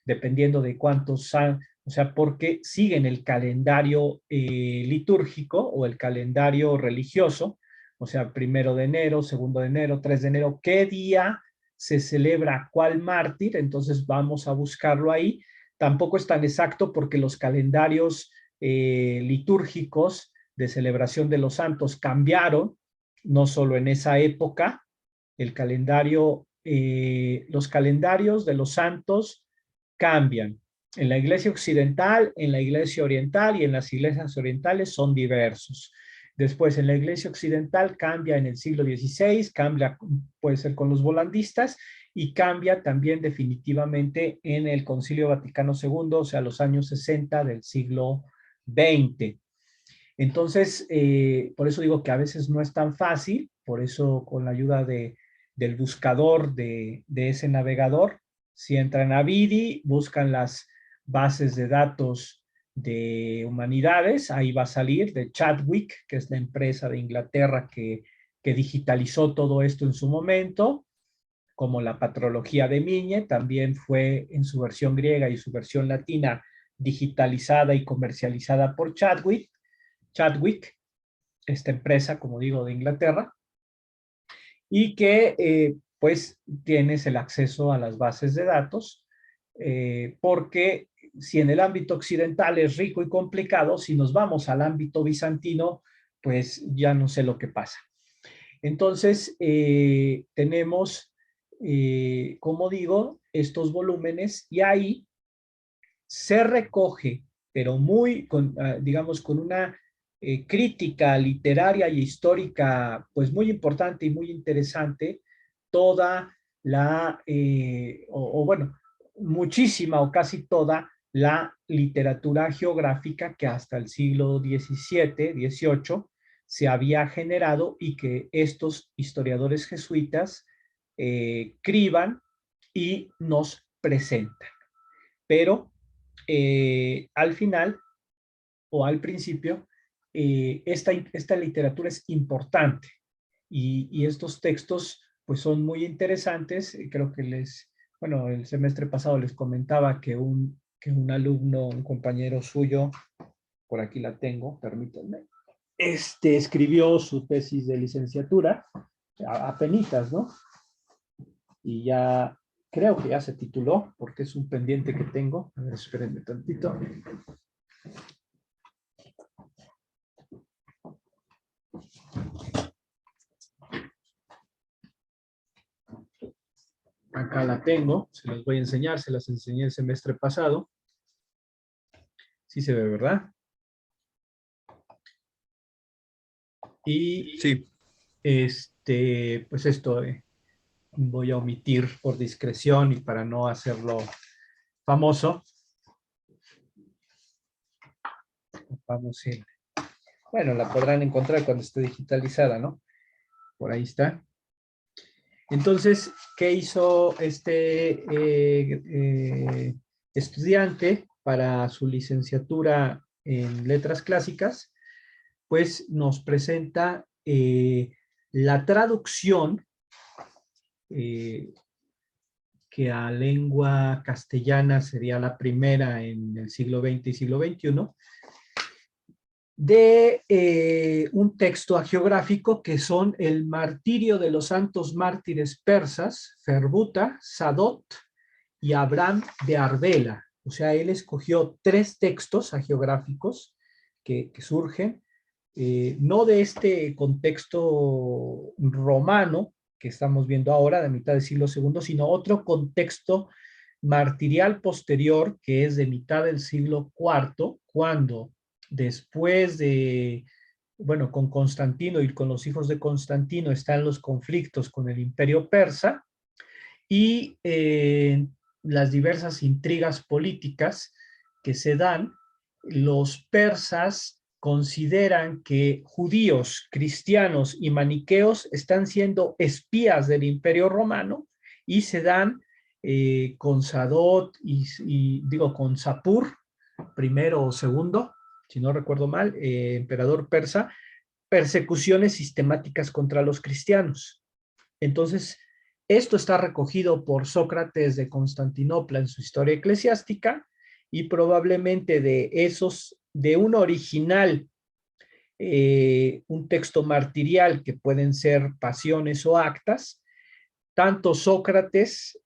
[SPEAKER 1] dependiendo de cuántos, o sea, porque siguen el calendario litúrgico o el calendario religioso, o sea, 1 de enero, 2 de enero, 3 de enero, ¿qué día se celebra cuál mártir? Entonces vamos a buscarlo ahí. Tampoco es tan exacto porque los calendarios litúrgicos de celebración de los santos cambiaron, no solo en esa época, el calendario, los calendarios de los santos cambian. En la iglesia occidental, en la iglesia oriental y en las iglesias orientales son diversos. Después en la iglesia occidental cambia en el siglo XVI, cambia, puede ser con los volandistas, y cambia también definitivamente en el Concilio Vaticano II, o sea, los años 60 del siglo XX. Entonces, por eso digo que a veces no es tan fácil, por eso con la ayuda del buscador de ese navegador, si entran a Vidi, buscan las bases de datos de humanidades, ahí va a salir de Chadwick, que es la empresa de Inglaterra que digitalizó todo esto en su momento, como la patrología de Migne, también fue en su versión griega y su versión latina digitalizada y comercializada por Chadwick, esta empresa, como digo, de Inglaterra, y que pues tienes el acceso a las bases de datos, porque si en el ámbito occidental es rico y complicado, si nos vamos al ámbito bizantino, pues ya no sé lo que pasa. Entonces, tenemos, como digo, estos volúmenes y ahí se recoge, pero muy, digamos, con una crítica literaria y histórica, pues muy importante y muy interesante, toda la, o bueno, muchísima o casi toda la literatura geográfica que hasta el siglo XVII, XVIII se había generado y que estos historiadores jesuitas criban y nos presentan. Pero al final o al principio, esta literatura es importante y estos textos pues son muy interesantes. Creo que bueno, el semestre pasado les comentaba que un alumno, un compañero suyo, por aquí la tengo, permítanme, escribió su tesis de licenciatura, apenitas, ¿no? Y ya, creo que ya se tituló, porque es un pendiente que tengo. A ver, espérenme tantito. Acá la tengo, se las voy a enseñar, se las enseñé el semestre pasado. Sí se ve, ¿verdad? Y
[SPEAKER 3] Sí.
[SPEAKER 1] pues esto voy a omitir por discreción y para no hacerlo famoso. Vamos a ir. Bueno, la podrán encontrar cuando esté digitalizada, ¿no? Por ahí está. Entonces, ¿qué hizo este estudiante para su licenciatura en Letras Clásicas? Pues nos presenta la traducción que a lengua castellana sería la primera en el siglo XX y siglo XXI, de un texto hagiográfico que son el martirio de los santos mártires persas, Ferbuta, Sadot y Abraham de Arbela. O sea, él escogió 3 textos hagiográficos que surgen, no de este contexto romano que estamos viendo ahora, de mitad del siglo II, sino otro contexto martirial posterior que es de mitad del siglo IV, cuando después de, bueno, con Constantino y con los hijos de Constantino están los conflictos con el imperio persa y las diversas intrigas políticas que se dan. Los persas consideran que judíos, cristianos y maniqueos están siendo espías del imperio romano y se dan con Sadot y digo con Sapur, primero o segundo, si no recuerdo mal, emperador persa, persecuciones sistemáticas contra los cristianos. Entonces, esto está recogido por Sócrates de Constantinopla en su Historia Eclesiástica y probablemente de un original, un texto martirial que pueden ser pasiones o actas, tanto Sócrates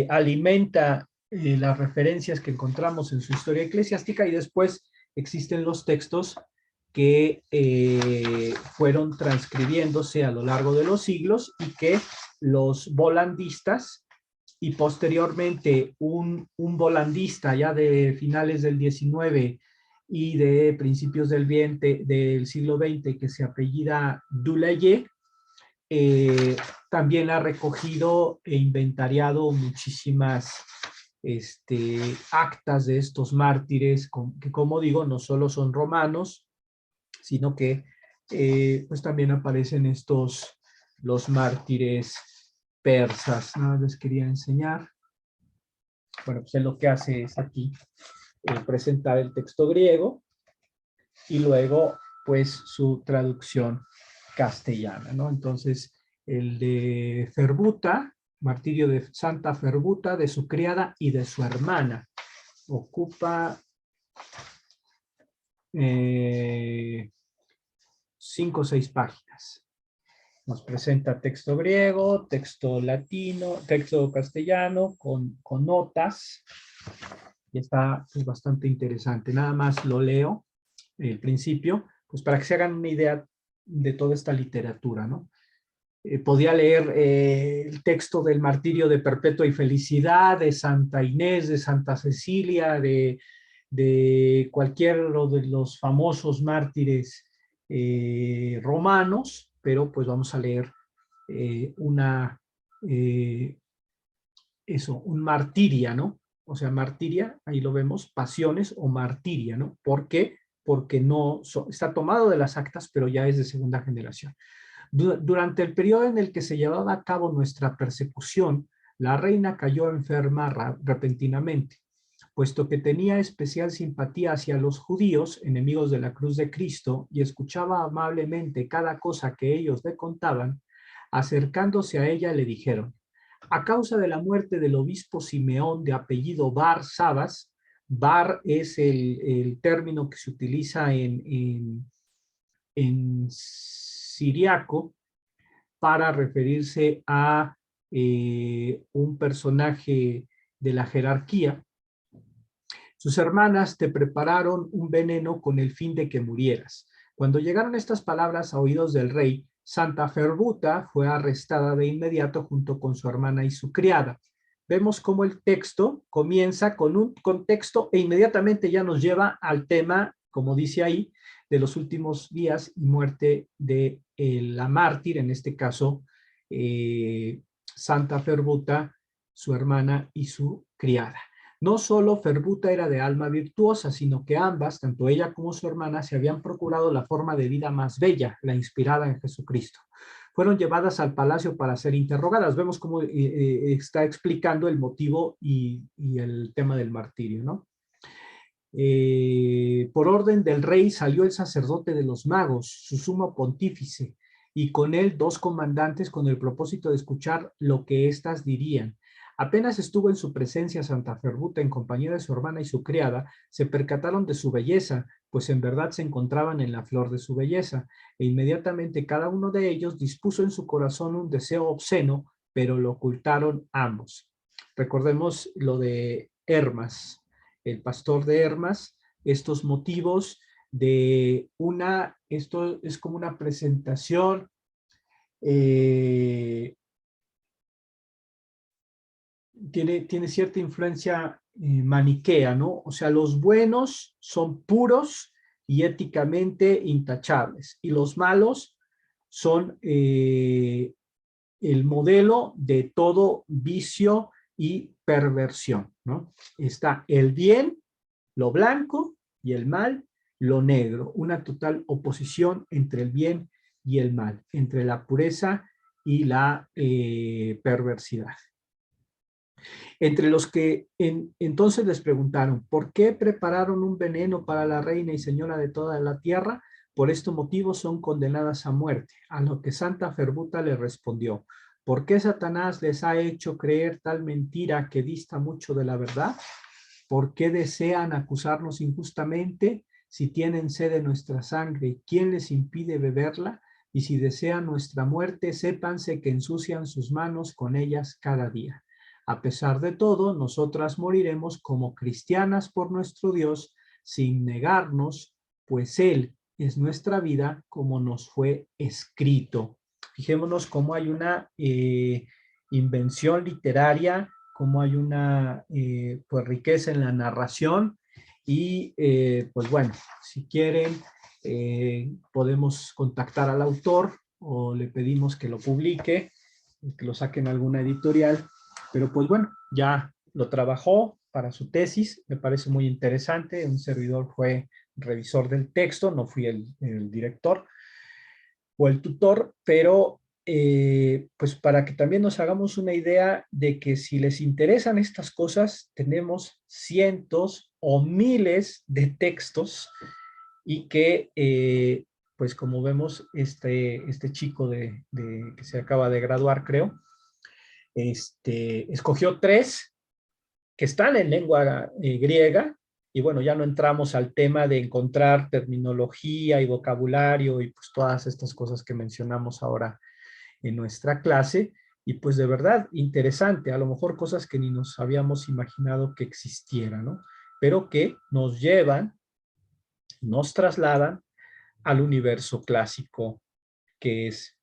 [SPEAKER 1] alimenta las referencias que encontramos en su Historia Eclesiástica y después existen los textos que fueron transcribiéndose a lo largo de los siglos y que los volandistas y posteriormente un volandista ya de finales del 19 y de principios del siglo XX que se apellida Dulaye, también ha recogido e inventariado muchísimas actas de estos mártires, que como digo, no solo son romanos, sino que pues también aparecen los mártires persas. Nada más les quería enseñar. Bueno, pues él lo que hace es aquí presentar el texto griego y luego pues su traducción castellana, ¿no? Entonces, el de Ferbuta, martirio de Santa Ferbuta, de su criada y de su hermana, ocupa 5 o 6 páginas. Nos presenta texto griego, texto latino, texto castellano, con notas, y está pues, bastante interesante. Nada más lo leo, el principio, pues para que se hagan una idea de toda esta literatura, ¿no? Podía leer el texto del martirio de Perpetua y Felicidad, de Santa Inés, de Santa Cecilia, de cualquiera de los famosos mártires romanos, pero pues vamos a leer un martiria, ¿no? O sea, martiria, ahí lo vemos, pasiones o martiria, ¿no? ¿Por qué? Porque no está tomado de las actas, pero ya es de segunda generación. Durante el periodo en el que se llevaba a cabo nuestra persecución, la reina cayó enferma repentinamente. Puesto que tenía especial simpatía hacia los judíos, enemigos de la cruz de Cristo, y escuchaba amablemente cada cosa que ellos le contaban, acercándose a ella le dijeron: a causa de la muerte del obispo Simeón de apellido Bar Sabas, Bar es el término que se utiliza en siriaco para referirse a un personaje de la jerarquía. Sus hermanas te prepararon un veneno con el fin de que murieras. Cuando llegaron estas palabras a oídos del rey, Santa Ferbuta fue arrestada de inmediato junto con su hermana y su criada. Vemos cómo el texto comienza con un contexto e inmediatamente ya nos lleva al tema, como dice ahí, de los últimos días y muerte de la mártir, en este caso Santa Ferbuta, su hermana y su criada. No solo Ferbuta era de alma virtuosa, sino que ambas, tanto ella como su hermana, se habían procurado la forma de vida más bella, la inspirada en Jesucristo. Fueron llevadas al palacio para ser interrogadas. Vemos cómo está explicando el motivo y el tema del martirio, ¿no? Por orden del rey salió el sacerdote de los magos, su sumo pontífice, y con él 2 comandantes con el propósito de escuchar lo que éstas dirían. Apenas estuvo en su presencia Santa Ferbuta en compañía de su hermana y su criada, se percataron de su belleza, pues en verdad se encontraban en la flor de su belleza, e inmediatamente cada uno de ellos dispuso en su corazón un deseo obsceno, pero lo ocultaron ambos. Recordemos lo de Hermas, el pastor de Hermas, estos motivos de esto es como una presentación tiene cierta influencia maniquea, ¿no? O sea, los buenos son puros y éticamente intachables, y los malos son el modelo de todo vicio y perversión, ¿no? Está el bien, lo blanco, y el mal, lo negro, una total oposición entre el bien y el mal, entre la pureza y la perversidad. Entre los que entonces les preguntaron, ¿por qué prepararon un veneno para la reina y señora de toda la tierra? Por este motivo son condenadas a muerte. A lo que Santa Ferbuta le respondió, ¿por qué Satanás les ha hecho creer tal mentira que dista mucho de la verdad? ¿Por qué desean acusarnos injustamente? Si tienen sed de nuestra sangre, ¿quién les impide beberla? Y si desean nuestra muerte, sépanse que ensucian sus manos con ellas cada día. A pesar de todo, nosotras moriremos como cristianas por nuestro Dios, sin negarnos, pues Él es nuestra vida como nos fue escrito. Fijémonos cómo hay una invención literaria, cómo hay una pues riqueza en la narración y pues bueno, si quieren podemos contactar al autor o le pedimos que lo publique, que lo saque en alguna editorial, pero pues bueno, ya lo trabajó para su tesis, me parece muy interesante, un servidor fue revisor del texto, no fui el director o el tutor, pero pues para que también nos hagamos una idea de que si les interesan estas cosas, tenemos cientos o miles de textos y que pues como vemos, este chico que se acaba de graduar, creo, escogió 3 que están en lengua griega, y bueno, ya no entramos al tema de encontrar terminología y vocabulario y pues todas estas cosas que mencionamos ahora en nuestra clase, y pues de verdad interesante, a lo mejor cosas que ni nos habíamos imaginado que existieran, ¿no? Pero que nos llevan, nos trasladan al universo clásico, que es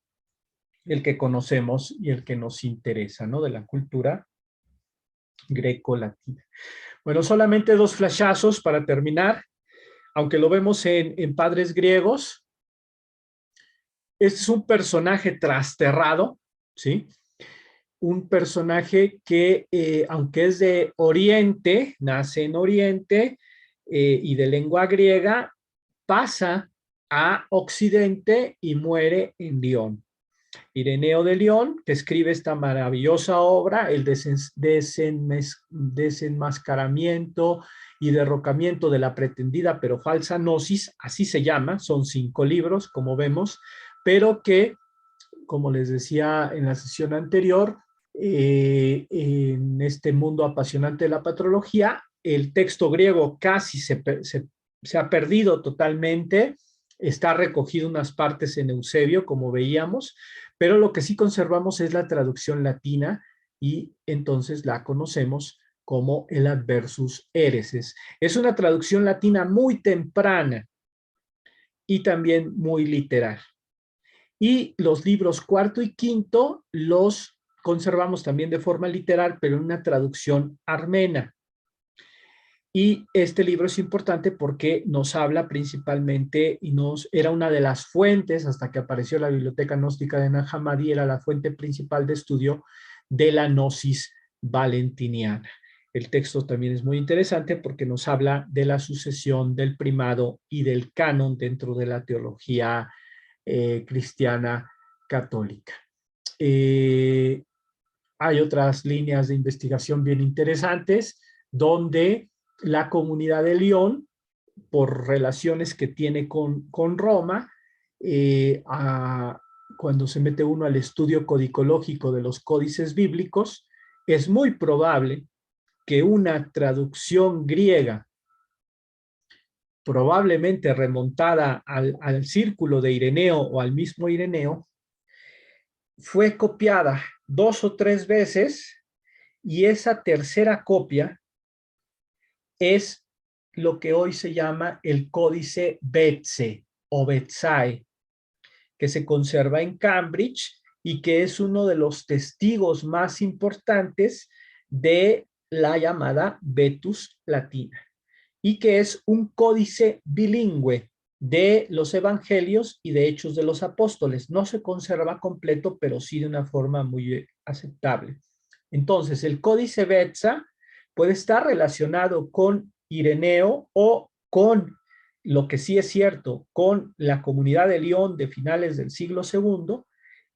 [SPEAKER 1] el que conocemos y el que nos interesa, ¿no? De la cultura greco-latina. Bueno, solamente 2 flashazos para terminar, aunque lo vemos en Padres Griegos. Este es un personaje trasterrado, ¿sí? Un personaje que, aunque es de Oriente, nace en Oriente y de lengua griega, pasa a Occidente y muere en Lyon. Ireneo de León, que escribe esta maravillosa obra, el desenmascaramiento y derrocamiento de la pretendida pero falsa gnosis, así se llama, son 5 libros, como vemos, pero que, como les decía en la sesión anterior, en este mundo apasionante de la patrología, el texto griego casi se ha perdido totalmente, está recogido unas partes en Eusebio, como veíamos, pero lo que sí conservamos es la traducción latina y entonces la conocemos como el Adversus Ereses. Es una traducción latina muy temprana y también muy literal. Y los libros 4 y 5 los conservamos también de forma literal, pero en una traducción armena. Y este libro es importante porque nos habla principalmente y era una de las fuentes, hasta que apareció la Biblioteca Gnóstica de Nag Hammadi, era la fuente principal de estudio de la gnosis valentiniana. El texto también es muy interesante porque nos habla de la sucesión del primado y del canon dentro de la teología cristiana católica. Hay otras líneas de investigación bien interesantes donde la comunidad de León, por relaciones que tiene con Roma, cuando se mete uno al estudio codicológico de los códices bíblicos, es muy probable que una traducción griega, probablemente remontada al círculo de Ireneo o al mismo Ireneo, fue copiada 2 o 3 veces y esa tercera copia es lo que hoy se llama el Códice Betse o Betsae, que se conserva en Cambridge y que es uno de los testigos más importantes de la llamada Vetus Latina, y que es un códice bilingüe de los evangelios y de Hechos de los Apóstoles. No se conserva completo, pero sí de una forma muy aceptable. Entonces, el Códice Betsa puede estar relacionado con Ireneo o con, lo que sí es cierto, con la comunidad de León de finales del siglo II,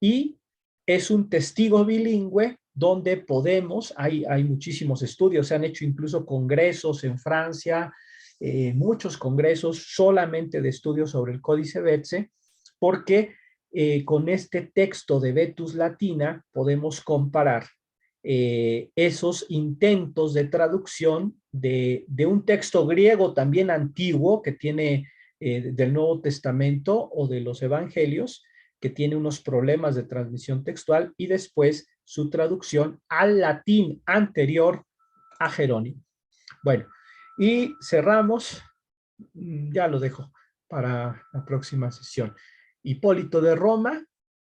[SPEAKER 1] y es un testigo bilingüe donde podemos, hay muchísimos estudios, se han hecho incluso congresos en Francia, muchos congresos solamente de estudios sobre el Códice Betse, porque con este texto de Vetus Latina podemos comparar esos intentos de traducción de un texto griego también antiguo que tiene del Nuevo Testamento o de los Evangelios, que tiene unos problemas de transmisión textual, y después su traducción al latín anterior a Jerónimo. Bueno, y cerramos, ya lo dejo para la próxima sesión. Hipólito de Roma,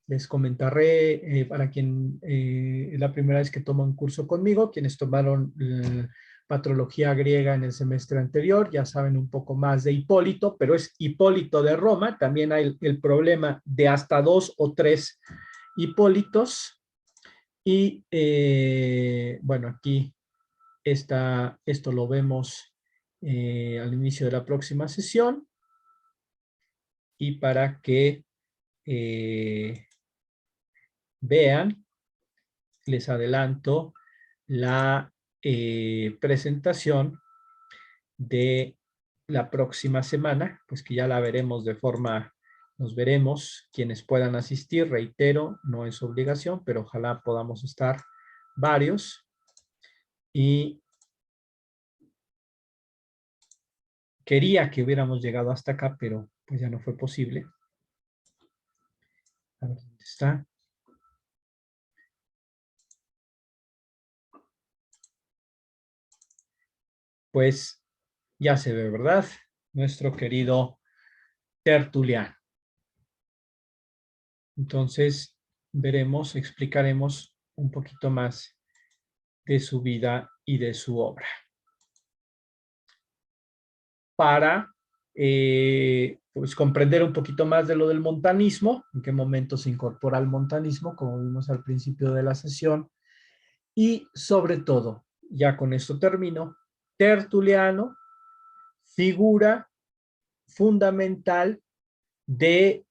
[SPEAKER 1] les comentaré para quien es la primera vez que toma un curso conmigo, quienes tomaron patrología griega en el semestre anterior, ya saben un poco más de Hipólito, pero es Hipólito de Roma, también hay el problema de hasta 2 o 3 Hipólitos, y bueno, aquí esto lo vemos al inicio de la próxima sesión, y para que vean, les adelanto la presentación de la próxima semana, pues que ya la veremos de forma, nos veremos quienes puedan asistir, reitero, no es obligación, pero ojalá podamos estar varios. Y quería que hubiéramos llegado hasta acá, pero pues ya no fue posible. A ver, ¿dónde está? Pues ya se ve, ¿verdad? Nuestro querido Tertuliano. Entonces, veremos, explicaremos un poquito más de su vida y de su obra. Para pues comprender un poquito más de lo del montanismo, en qué momento se incorpora el montanismo, como vimos al principio de la sesión, y sobre todo, ya con esto termino, Tertuliano, figura fundamental de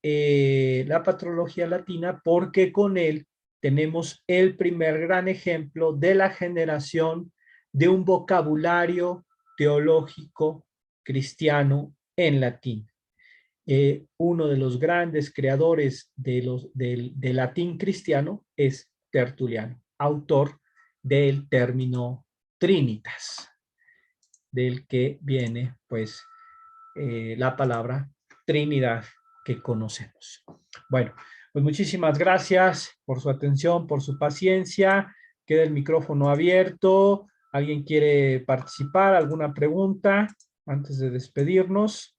[SPEAKER 1] la patrología latina, porque con él tenemos el primer gran ejemplo de la generación de un vocabulario teológico cristiano en latín. Uno de los grandes creadores del latín cristiano es Tertuliano, autor del término Trinitas, del que viene pues la palabra Trinidad que conocemos. Bueno, pues muchísimas gracias por su atención, por su paciencia. Queda el micrófono abierto. ¿Alguien quiere participar? ¿Alguna pregunta antes de despedirnos?